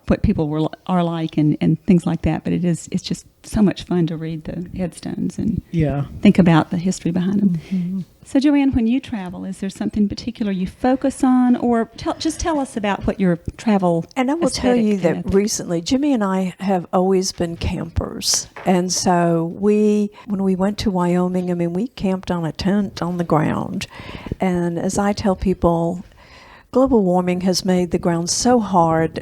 what people are like and things like that. But it's just so much fun to read the headstones and think about the history behind them. Mm-hmm. So, Joanne, when you travel, is there something particular you focus on, or just tell us about what your travel? And I will tell you that recently, Jimmy and I have always been campers, and so when we went to Wyoming, I mean, we camped on a tent on the ground, and as I tell people, global warming has made the ground so hard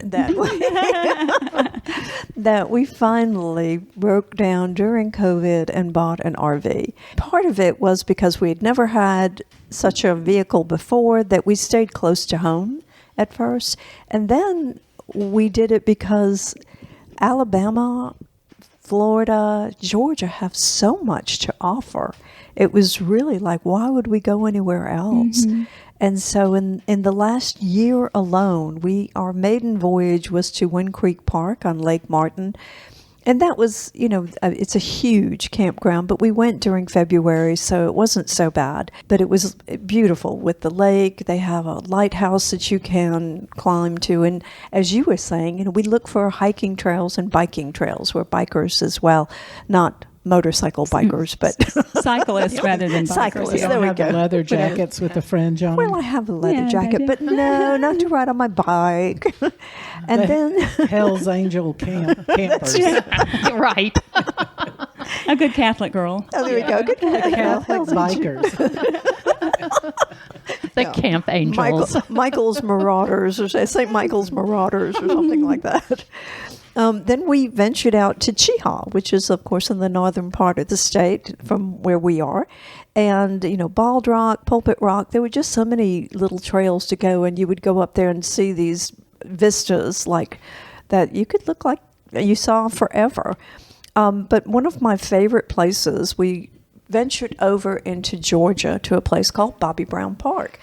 that we finally broke down during COVID and bought an RV. Part of it was because we had never had such a vehicle before, that we stayed close to home at first. And then we did it because Alabama, Florida, Georgia have so much to offer. It was really like, why would we go anywhere else? Mm-hmm. And so in the last year alone, our maiden voyage was to Wind Creek Park on Lake Martin. And that was, it's a huge campground, but we went during February, so it wasn't so bad. But it was beautiful with the lake. They have a lighthouse that you can climb to. And as you were saying, we look for hiking trails and biking trails. We're bikers as well, not motorcycle bikers, but cyclists rather than bikers. Cyclists. You There we have go. The leather jackets with the fringe on. Well, I have a leather jacket, but no, not to ride on my bike. And then Hell's Angel campers. Right. A good Catholic girl. Oh, there we go. Good Catholic bikers. The Camp Angels. Michael's Marauders, or St. Michael's Marauders, or something like that. Then we ventured out to Cheehaw, which is, of course, in the northern part of the state from where we are. And, Bald Rock, Pulpit Rock, there were just so many little trails to go, and you would go up there and see these vistas like that you could look like you saw forever. But one of my favorite places, we ventured over into Georgia to a place called Bobby Brown Park.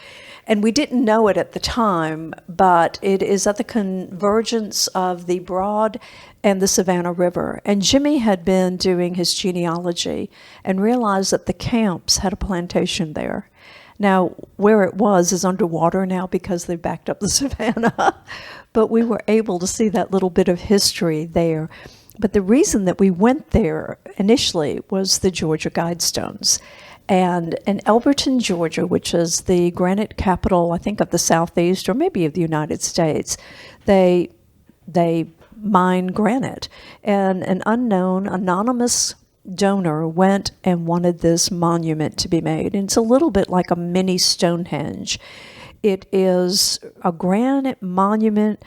And we didn't know it at the time, but it is at the convergence of the Broad and the Savannah River. And Jimmy had been doing his genealogy and realized that the Camps had a plantation there. Now, where it was is underwater now because they backed up the Savannah. But we were able to see that little bit of history there. But the reason that we went there initially was the Georgia Guidestones. And in Elberton, Georgia, which is the granite capital, I think, of the Southeast or maybe of the United States, they mine granite. And an unknown, anonymous donor went and wanted this monument to be made. And it's a little bit like a mini Stonehenge. It is a granite monument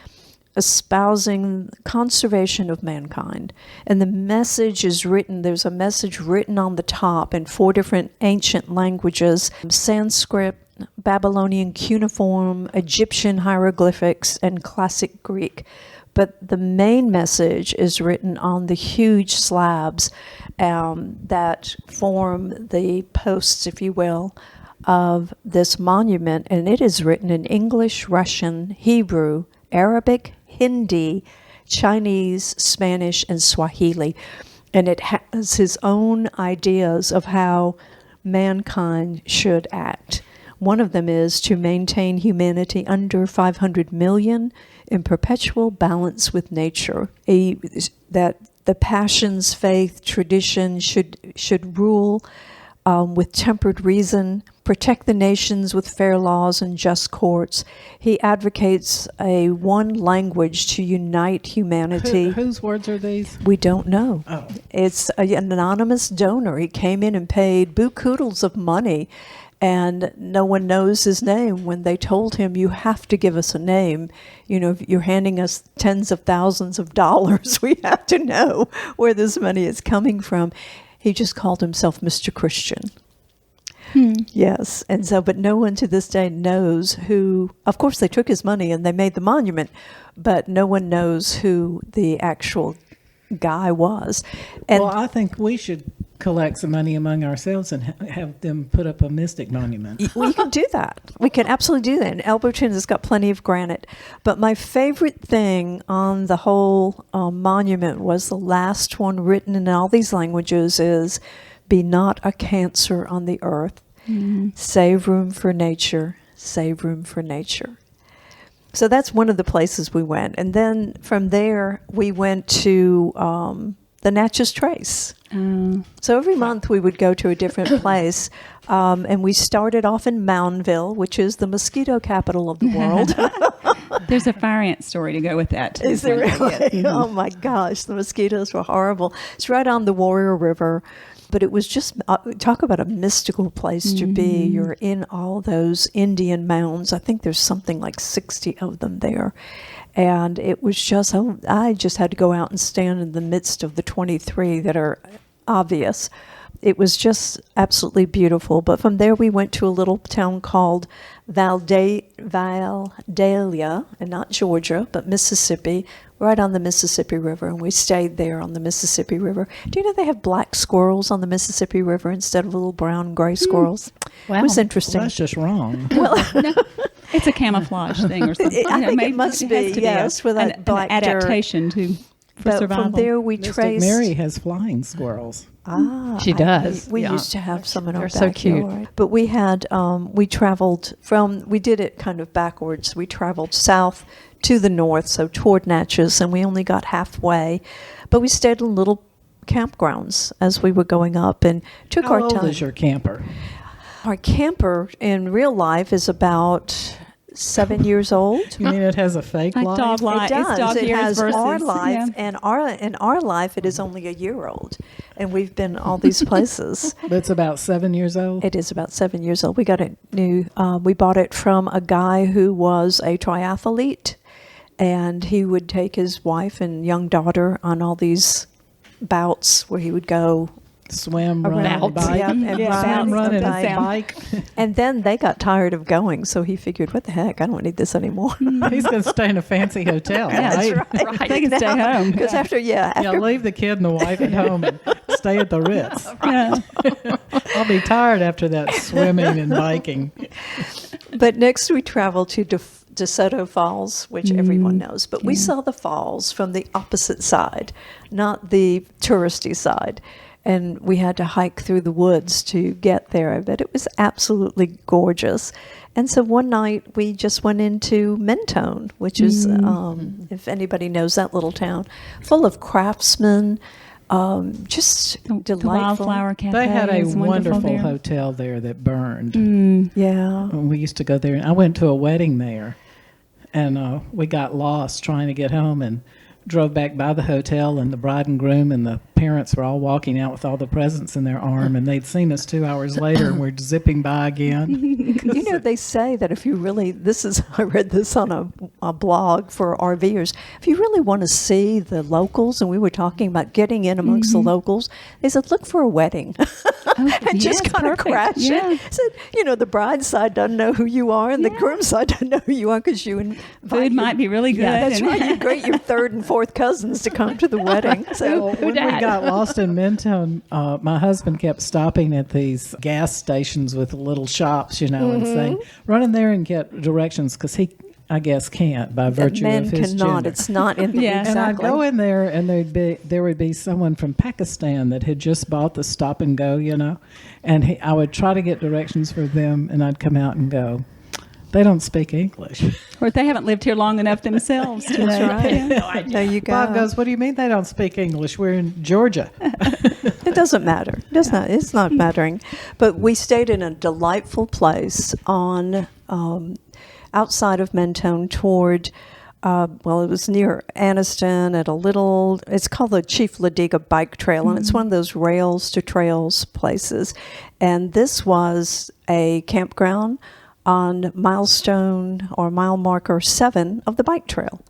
espousing conservation of mankind. And the message is written, there's a message written on the top in 4 different ancient languages: Sanskrit, Babylonian cuneiform, Egyptian hieroglyphics, and classic Greek. But the main message is written on the huge slabs that form the posts, if you will, of this monument. And it is written in English, Russian, Hebrew, Arabic, Hindi, Chinese, Spanish, and Swahili. And it has his own ideas of how mankind should act. One of them is to maintain humanity under 500 million in perpetual balance with nature. That the passions, faith, tradition should rule with tempered reason, protect the nations with fair laws and just courts. He advocates a one language to unite humanity. Whose words are these? We don't know. Oh. It's an anonymous donor. He came in and paid buku-doodles of money, and no one knows his name. When they told him, you have to give us a name, if you're handing us tens of thousands of dollars, we have to know where this money is coming from. He just called himself Mr. Christian. Yes. And so, but no one to this day knows who, of course they took his money and they made the monument, but no one knows who the actual guy was. And Well, I think we should collect some money among ourselves and have them put up a mystic monument. we can do that. We can absolutely do that. And Elberton has got plenty of granite. But my favorite thing on the whole monument was the last one written in all these languages is, be not a cancer on the earth. Save room for nature. Save room for nature. So that's one of the places we went. And then from there, we went to the Natchez Trace. So every month we would go to a different place. And we started off in Moundville, which is the mosquito capital of the world. There's a fire ant story to go with that. Is there really? Oh my gosh, the mosquitoes were horrible. It's right on the Warrior River. But it was just, talk about a mystical place to be. You're in all those Indian mounds. I think there's something like 60 of them there. And it was just, I just had to go out and stand in the midst of the 23 that are obvious. It was just absolutely beautiful. But from there we went to a little town called Valdalia, and not Georgia, but Mississippi, right on the Mississippi River, and we stayed there on the Mississippi River. Do you know they have black squirrels on the Mississippi River instead of little brown and gray squirrels? Wow. It was interesting. Well, that's just wrong. No, it's a camouflage thing or something. I think it must be, yes, with that black an adaptation for But survival. from there we Mystic traced... Mary has flying squirrels. She does. We Yeah. used to have some in our They're so cute. backyard. But we had, we traveled we did it kind of backwards. We traveled south to the north, so toward Natchez, and we only got halfway. But we stayed in little campgrounds as we were going up and took How our old time. is your camper? Our camper in real life is about 7 years old. You mean it has a fake Like life? dog life. It does. It's dog It years has versus our life, yeah. and in our life, it is only a year old, and we've been all these places. But it's about 7 years old? It is about 7 years old. We got it new. We bought it from a guy who was a triathlete, and he would take his wife and young daughter on all these bouts where he would go. Swim, run, Around, and bike. yeah, and Swim, run, run, and and bike. And then they got tired of going, so he figured, what the heck, I don't need this anymore. He's going to stay in a fancy hotel, That's right? right. They can stay home. Because after Yeah, leave the kid and the wife at home and stay at the Ritz. Yeah. I'll be tired after that swimming and biking. But next we traveled to Soto Falls, which everyone knows. But we saw the falls from the opposite side, not the touristy side. And we had to hike through the woods to get there. But it was absolutely gorgeous. And so one night we just went into Mentone, which is, if anybody knows that little town, full of craftsmen, just The delightful. Wildflower Cafe. They had a is wonderful there. hotel there that burned. Yeah. And we used to go there. And I went to a wedding there, and we got lost trying to get home and drove back by the hotel, and the bride and groom and the parents were all walking out with all the presents in their arm, and they'd seen us 2 hours later, and we're zipping by again. You know, they say that if you really, I read this on a blog for RVers, if you really want to see the locals, and we were talking about getting in amongst the locals, they said, look for a wedding. And just yes, kind of perfect. crash Yeah. it. Said, the bride side doesn't know who you are, and the groom side doesn't know who you are because you invite Food might be really good. Yeah, that's and- right. You greet your third and fourth cousins to come to the wedding. So Well, when we got lost in Mentone, my husband kept stopping at these gas stations with little shops, and saying, run in there and get directions, because I guess, can't by virtue Men of his cannot. gender. It's not in the Yeah. And I'd exactly. go in there, and there would be someone from Pakistan that had just bought the Stop and Go, and I would try to get directions for them, and I'd come out and go, they don't speak English. Or they haven't lived here long enough themselves to know. That's right. There you go. Bob goes, what do you mean they don't speak English? We're in Georgia. It doesn't matter. It's not mattering. But we stayed in a delightful place on outside of Mentone toward, it was near Anniston at it's called the Chief Diga Bike Trail, and it's one of those rails to trails places. And this was a campground on milestone or mile marker 7 of the bike trail.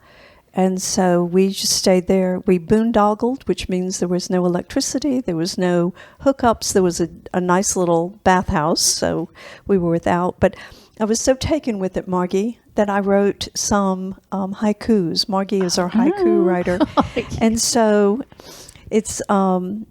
And so we just stayed there. We boondoggled, which means there was no electricity, there was no hookups, there was a nice little bathhouse, so we were without. But I was so taken with it, Margie, that I wrote some haikus. Margie is our haiku writer. And so it's, one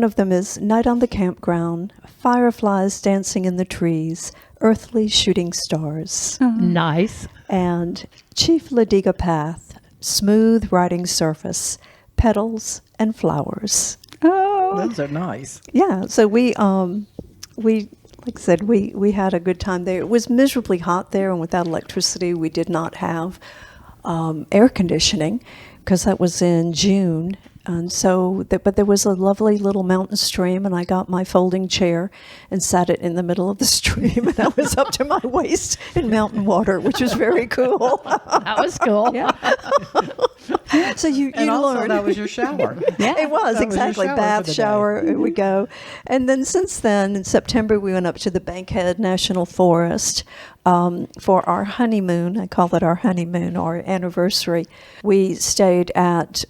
of them is, night on the campground, fireflies dancing in the trees, earthly shooting stars. Nice. And Chief Diga path, smooth riding surface, petals and flowers. Oh, Those are nice. Yeah, so we like I said, we had a good time there. It was miserably hot there, and without electricity, we did not have air conditioning because that was in June. And so, but there was a lovely little mountain stream, and I got my folding chair and sat it in the middle of the stream, and I was up to my waist in mountain water, which was very cool. That was cool. yeah. So you And also, learn. that was your shower. Yeah. It was, That was your exactly. shower Bath, for the day. shower, it would go. And then since then, in September, we went up to the Bankhead National Forest for our honeymoon. I call it our honeymoon, our anniversary. We stayed at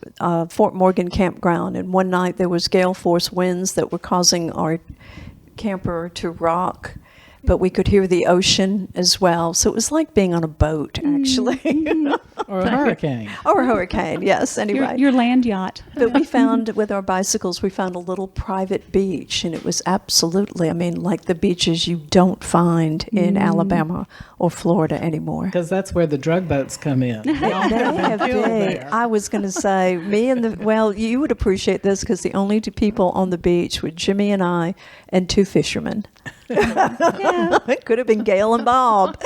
Fort Morgan Campground, and one night there was gale force winds that were causing our camper to rock, but we could hear the ocean as well. So it was like being on a boat, actually. Or a hurricane. Or a hurricane, yes, anyway. Your land yacht. But we found, with our bicycles, we found a little private beach, and it was absolutely, like the beaches you don't find in Alabama or Florida anymore. Because that's where the drug boats come in. They have killed big. there. I was going to say, you would appreciate this because the only two people on the beach were Jimmy and I and 2 fishermen. It could have been Gail and Bob.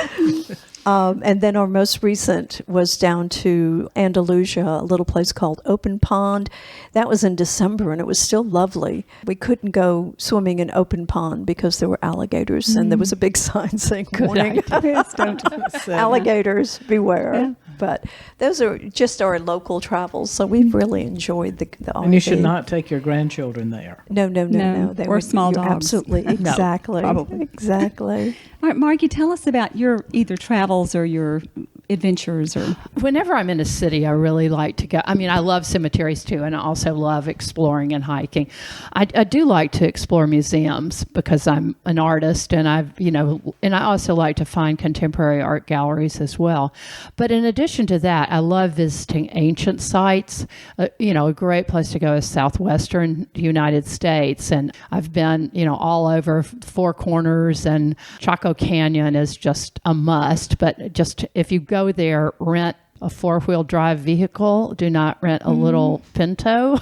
And then our most recent was down to Andalusia, a little place called Open Pond. That was in December, and it was still lovely. We couldn't go swimming in Open Pond because there were alligators, and there was a big sign saying, warning, Yes, don't. alligators, beware. Yeah. But those are just our local travels, so we've really enjoyed the And you should RV. not take your grandchildren there. No. No, They or were small you're dogs. Absolutely, exactly, probably. exactly. All right, Margie, tell us about your either travels or your adventures. Or Whenever I'm in a city, I really like to go. I love cemeteries too, and I also love exploring and hiking. I do like to explore museums because I'm an artist, and and I also like to find contemporary art galleries as well. But in addition to that, I love visiting ancient sites. A great place to go is southwestern United States, and I've been, all over Four Corners, and Chaco Canyon is just a must. But just if you go there, rent a 4-wheel drive vehicle. Do not rent a little Pinto,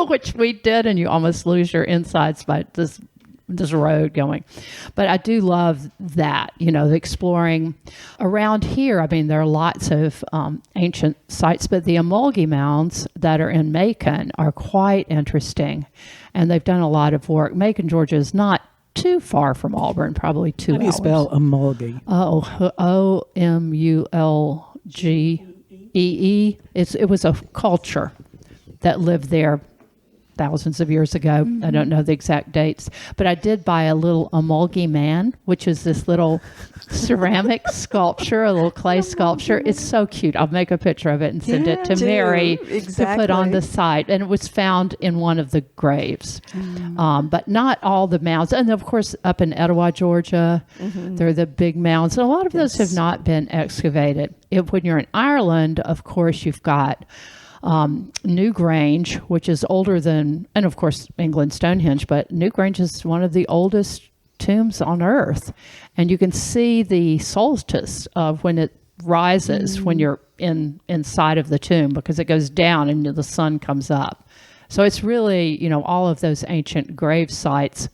which we did, and you almost lose your insides by this road going. But I do love that, the exploring around here. There are lots of ancient sites, but the Emulgee mounds that are in Macon are quite interesting, and they've done a lot of work. Macon, Georgia is not too far from Auburn, probably 2 hours. How do you spell Emulgee? Omulgee. It was a culture that lived there thousands of years ago. I don't know the exact dates, but I did buy a little Emulgee man, which is this little ceramic sculpture, a little clay sculpture. It's so cute. I'll make a picture of it and send it to do. Mary to Exactly. put on the site. And it was found in one of the graves, but not all the mounds. And of course, up in Etowah, Georgia, there are the big mounds. And a lot of those have not been excavated. When you're in Ireland, of course, you've got Newgrange, which is older than, and of course England Stonehenge, but Newgrange is one of the oldest tombs on Earth, and you can see the solstice of when rises when you're inside of the tomb, because it goes down and the sun comes up. So it's really, all of those ancient grave sites,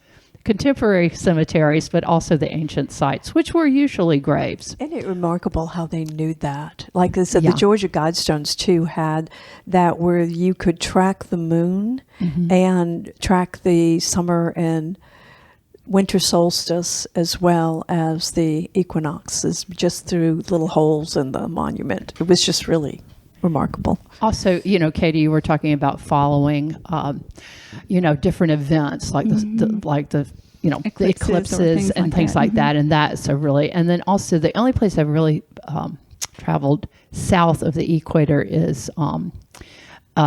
contemporary cemeteries, but also the ancient sites, which were usually graves. Isn't it remarkable how they knew that? Like I said, the Georgia Guidestones, too, had that where you could track the moon and track the summer and winter solstice as well as the equinoxes just through little holes in the monument. It was just really remarkable. Also, Katie, you were talking about following, different events like the eclipses and things like that. And that's and then also the only place I've really traveled south of the equator is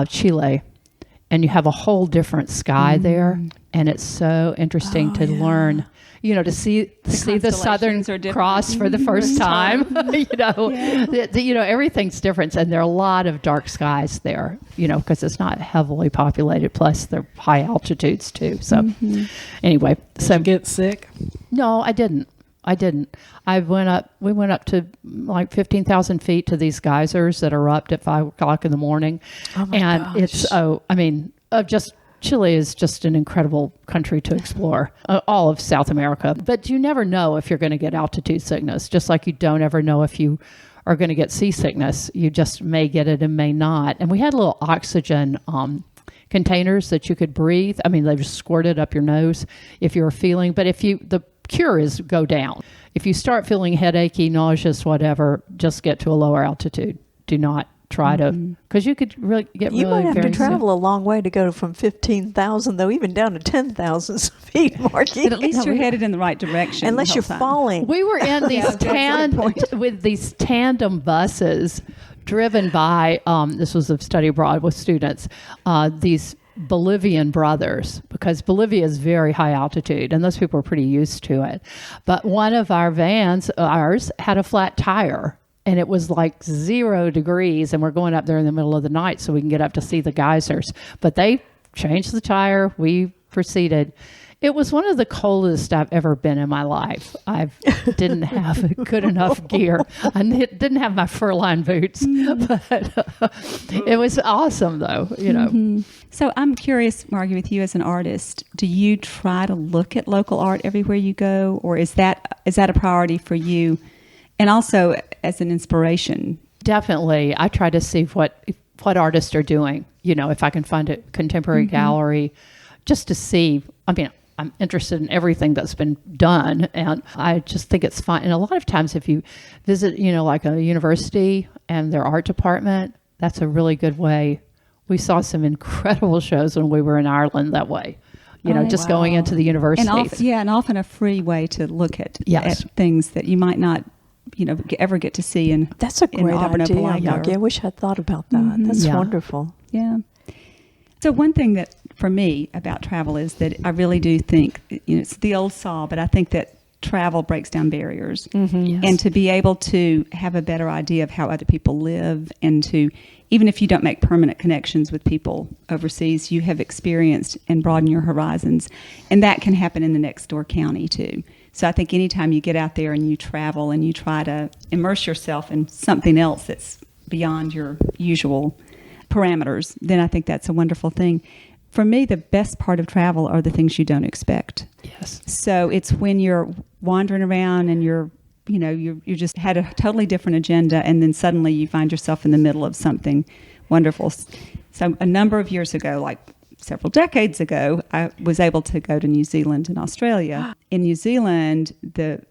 Chile. And you have a whole different sky there. And it's so interesting to learn, to see the Southern Cross for the first time. Everything's different. And there are a lot of dark skies there, because it's not heavily populated. Plus, they're high altitudes, too. So anyway. Did you get sick? No, I didn't. We went up to like 15,000 feet to these geysers that erupt at 5 o'clock in the morning. Oh my gosh. Chile is just an incredible country to explore, all of South America. But you never know if you're going to get altitude sickness, just like you don't ever know if you are going to get seasickness. You just may get it and may not. And we had little oxygen containers that you could breathe. I mean, they just squirted up your nose if you were feeling. But the cure is go down. If you start feeling headachy, nauseous, whatever, just get to a lower altitude. Do not try to, because you could really get you really might have to travel sick. a long way to go from 15,000, though, even down to 10,000 feet, Marky. But at least you're headed in the right direction. Unless you're falling. We were in these with these tandem buses driven by, this was a study abroad with students, these Bolivian brothers, because Bolivia is very high altitude and those people are pretty used to it. But one of ours had a flat tire. And it was like 0 degrees, and we're going up there in the middle of the night so we can get up to see the geysers. But they changed the tire. We proceeded. It was one of the coldest I've ever been in my life. I didn't have good enough gear. I didn't have my fur-lined boots. But it was awesome, though, So I'm curious, Margie, with you as an artist, do you try to look at local art everywhere you go, or is that a priority for you? And also as an inspiration. Definitely. I try to see what artists are doing, if I can find a contemporary gallery, just to see. I mean, I'm interested in everything that's been done, and I just think it's fun. And a lot of times if you visit, like a university and their art department, that's a really good way. We saw some incredible shows when we were in Ireland that way. Going into the universities. And often a free way to look at things that you might not ever get to see in That's a great idea, Palatka. Margie. I wish I'd thought about that. That's wonderful. Yeah. So one thing that for me about travel is that I really do think, it's the old saw, but I think that travel breaks down barriers. Yes. And to be able to have a better idea of how other people live, and to, even if you don't make permanent connections with people overseas, you have experienced and broadened your horizons. And that can happen in the next door county too. So I think anytime you get out there and you travel and you try to immerse yourself in something else that's beyond your usual parameters, then I think that's a wonderful thing. For me, the best part of travel are the things you don't expect. Yes. So it's when you're wandering around and you just had a totally different agenda, and then suddenly you find yourself in the middle of something wonderful. So a number of years ago, like several decades ago, I was able to go to New Zealand and Australia. In New Zealand, the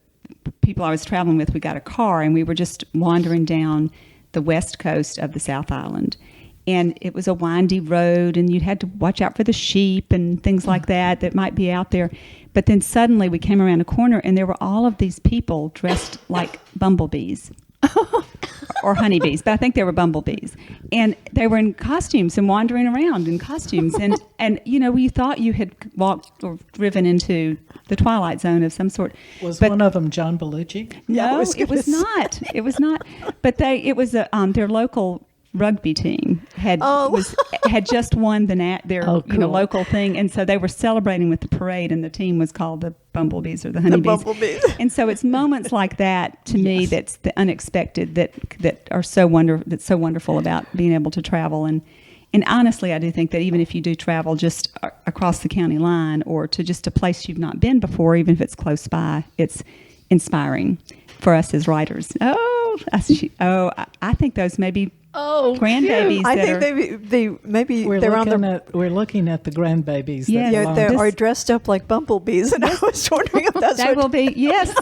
people I was traveling with, we got a car and we were just wandering down the west coast of the South Island. And it was a windy road, and you had to watch out for the sheep and things like that might be out there. But then suddenly we came around a corner and there were all of these people dressed like bumblebees. Or honeybees, but I think they were bumblebees. And they were in costumes and wandering around in costumes. And you thought you had walked or driven into the Twilight Zone of some sort. Was one of them John Belushi? No, it was not. It was not. But it was their local rugby team had just won their cool. local thing, and so they were celebrating with the parade, and the team was called the Bumblebees or the Honeybees. And so it's moments like that to me that's the unexpected that are so wonderful about being able to travel. And honestly, I do think that even if you do travel just across the county line or to just a place you've not been before, even if it's close by, it's inspiring for us as writers. I think those may be grandbabies. I think maybe they're on the. We're looking at the grandbabies. Yeah, they are dressed up like bumblebees, and I was wondering if that's that will be. Yes,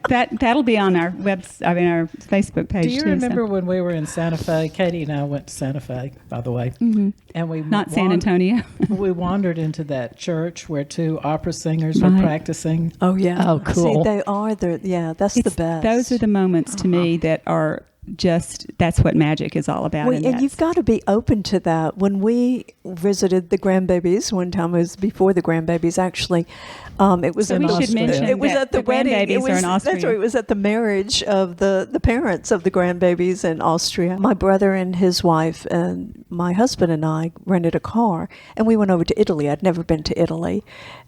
that'll be on our our Facebook page. Do you remember when we were in Santa Fe? Katie and I went to Santa Fe, by the way, and we not San Antonio. We wandered into that church where 2 opera singers were practicing. Oh yeah. Oh, cool. See, they are that's the best. Those are the moments to me that are that's what magic is all about. And you've got to be open to that. When we visited the grandbabies one time, it was before the grandbabies actually. It was we should mention it was at the wedding. Grandbabies are in Austria. That's right. It was at the marriage of the parents of the grandbabies in Austria. My brother and his wife and my husband and I rented a car, and we went over to Italy. I'd never been to Italy.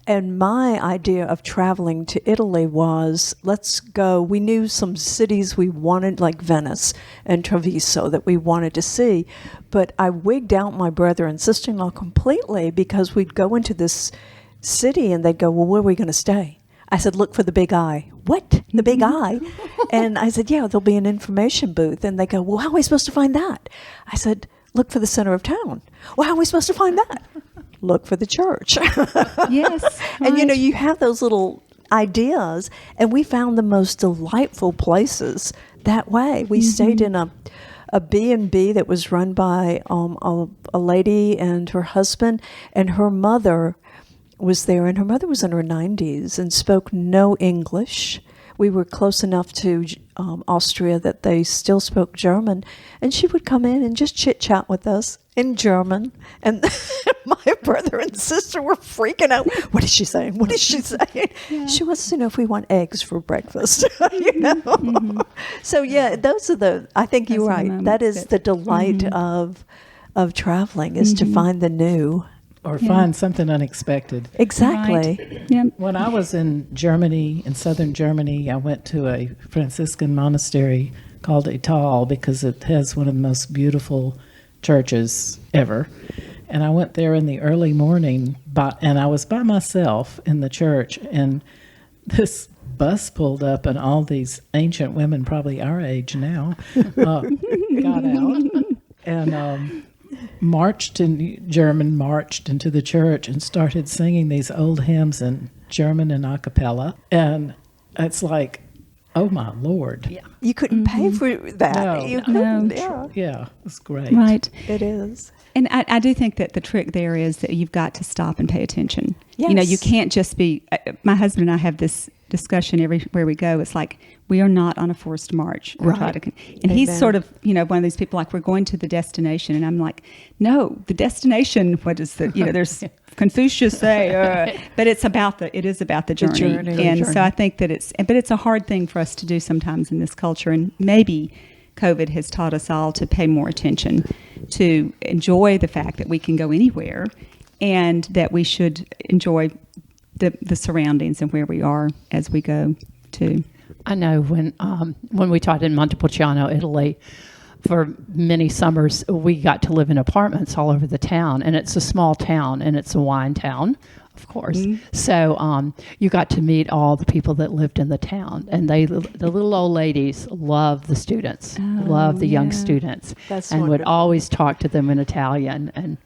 And my idea of traveling to Italy was, let's go. We knew some cities we wanted, like Venice and Treviso, that we wanted to see. But I wigged out my brother and sister-in-law completely because we'd go into this city and they'd go, well, where are we going to stay? I said, look for the Big Eye. What? The Big Eye? And I said, yeah, there'll be an information booth. And they go, well, how are we supposed to find that? I said, look for the center of town. Well, how are we supposed to find that? Look for the church. Yes. And, you have those little ideas. And we found the most delightful places that way. We stayed in a B&B that was run by a lady and her husband, and her mother was there, and her mother was in her 90s and spoke no English. We were close enough to Austria that they still spoke German, and she would come in and just chit-chat with us in German, and my brother and sister were freaking out. What is she saying? What is she saying? Yeah. She wants to know if we want eggs for breakfast, So, those are I think you're right. That is the delight of traveling, is to find the new. Or find something unexpected. Exactly. Right. Yep. When I was in Germany, in southern Germany, I went to a Franciscan monastery called Etal because it has one of the most beautiful churches ever. And I went there in the early morning, and I was by myself in the church, and this bus pulled up, and all these ancient women, probably our age now, got out and marched into the church and started singing these old hymns in German and a cappella. And it's like, oh my Lord. Yeah. You couldn't pay for that. No. You couldn't. Yeah, it's great. Right. It is. And I do think that the trick there is that you've got to stop and pay attention. Yes. You can't just be, my husband and I have this discussion everywhere we go. It's like, we are not on a forced march. Right. And he's sort of, one of these people like, we're going to the destination. And I'm like, no, the destination, what is the, there's Confucius say, but it is about the journey. And so I think that it's a hard thing for us to do sometimes in this culture. And maybe COVID has taught us all to pay more attention, to enjoy the fact that we can go anywhere, and that we should enjoy the surroundings and where we are as we go to. I know when we taught in Montepulciano, Italy, for many summers, we got to live in apartments all over the town, and it's a small town, and it's a wine town, of course. Mm-hmm. So you got to meet all the people that lived in the town, and the little old ladies loved the students, loved the young students, That's and wonderful. would always talk to them in Italian. And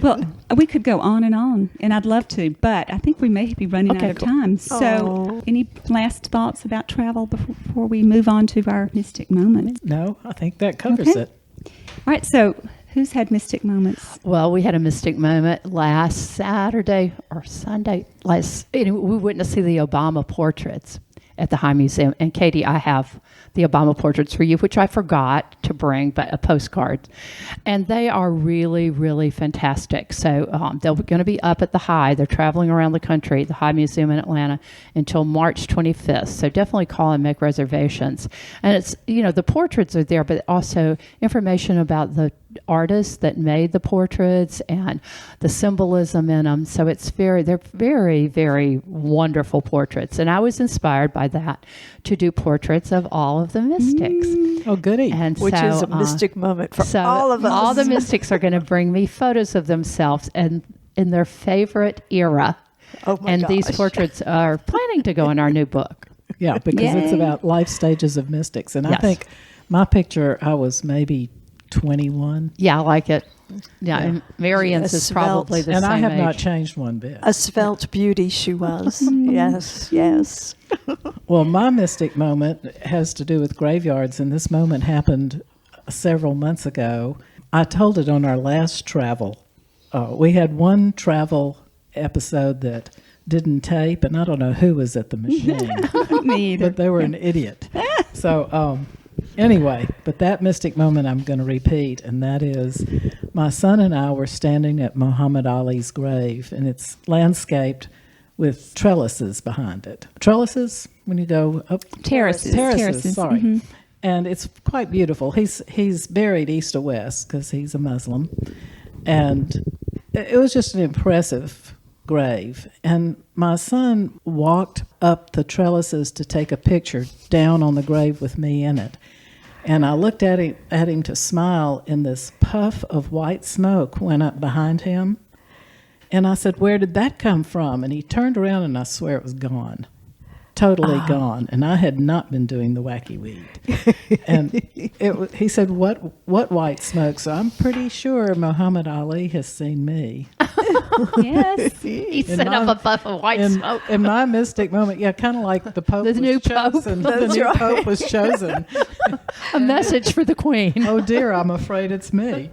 well, we could go on, and I'd love to, but I think we may be running out of time. So any last thoughts about travel before we move on to our mystic moment? No, I think that covers it. All right, so who's had mystic moments? Well, we had a mystic moment last Saturday or Sunday. We went to see the Obama portraits at the High Museum. And Katie, I have the Obama portraits for you, which I forgot to bring, but a postcard. And they are really, really fantastic. So they're going to be up at the High. They're traveling around the country, the High Museum in Atlanta, until March 25th. So definitely call and make reservations. And it's, the portraits are there, but also information about the artists that made the portraits and the symbolism in them. So they're very, very wonderful portraits. And I was inspired by that to do portraits of all of the mystics. Oh, goody. And Which is a mystic moment for all of us. All the mystics are going to bring me photos of themselves and in their favorite era. Oh my and gosh. these portraits are planning to go in our new book. Yeah, because it's about life stages of mystics. And I think my picture, I was maybe 21. Yeah, I like it. Yeah, and Marion's is probably the and same I have age. not changed one bit. A svelte beauty she was. Yes. Well, my mystic moment has to do with graveyards, and this moment happened several months ago. I told it on our last travel. We had one travel episode that didn't tape, and I don't know who was at the machine. Me either. But they were an idiot. So anyway, but that mystic moment I'm going to repeat, and that is my son and I were standing at Muhammad Ali's grave, and it's landscaped with trellises behind it. Trellises, when you go up? Terraces. Sorry. Mm-hmm. And it's quite beautiful. He's buried east to west because he's a Muslim. And it was just an impressive grave. And my son walked up the trellises to take a picture down on the grave with me in it. And I looked at him to smile, and this puff of white smoke went up behind him. And I said, "Where did that come from?" And he turned around, and I swear it was gone. Totally gone. And I had not been doing the wacky weed. And he said, what white smoke? So I'm pretty sure Muhammad Ali has seen me. Yes. He set up a puff of white smoke. In my mystic moment, kind of like the Pope The new Pope. chosen. The new Pope was chosen. A message for the Queen. Oh dear, I'm afraid it's me.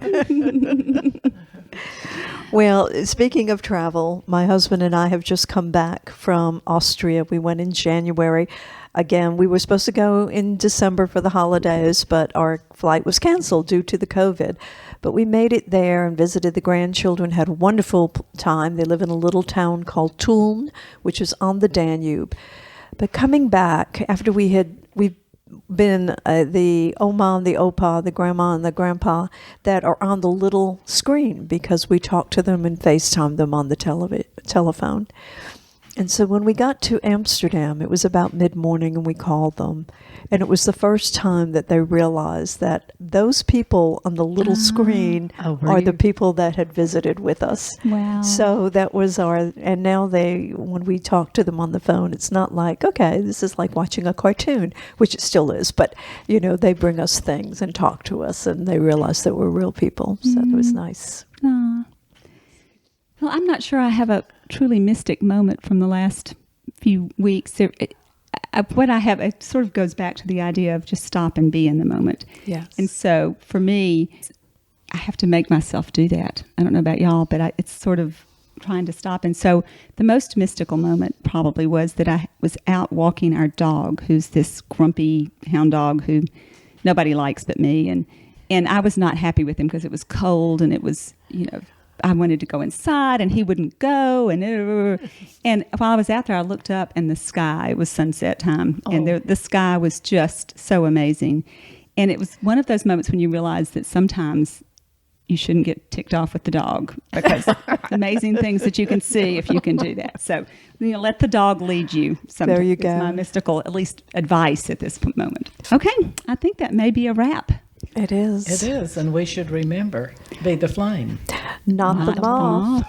Well, speaking of travel, my husband and I have just come back from Austria. We went in January. Again, we were supposed to go in December for the holidays, but our flight was canceled due to the COVID. But we made it there and visited the grandchildren, had a wonderful time. They live in a little town called Tulln, which is on the Danube. But coming back, after we've been the Oma and the Opa, the grandma and the grandpa that are on the little screen because we talk to them and FaceTime them on the telephone. And so when we got to Amsterdam, it was about mid-morning and we called them. And it was the first time that they realized that those people on the little screen are the people that had visited with us. Wow. So that was and now when we talk to them on the phone, it's not like, okay, this is like watching a cartoon, which it still is. But, they bring us things and talk to us and they realize that we're real people. So it was nice. Well, I'm not sure I have a truly mystic moment from the last few weeks. What I have, it sort of goes back to the idea of just stop and be in the moment. Yes. And so for me, I have to make myself do that. I don't know about y'all, but it's sort of trying to stop. And so the most mystical moment probably was that I was out walking our dog, who's this grumpy hound dog who nobody likes but me. And I was not happy with him because it was cold and it was, I wanted to go inside and he wouldn't go. And while I was out there, I looked up and the sky, it was sunset time. And the sky was just so amazing. And it was one of those moments when you realize that sometimes you shouldn't get ticked off with the dog because amazing things that you can see if you can do that. So, let the dog lead you. Sometimes. There you go. It's my mystical, at least, advice at this moment. Okay, I think that may be a wrap. It is. It is, and we should remember, be the flame. Not the moth.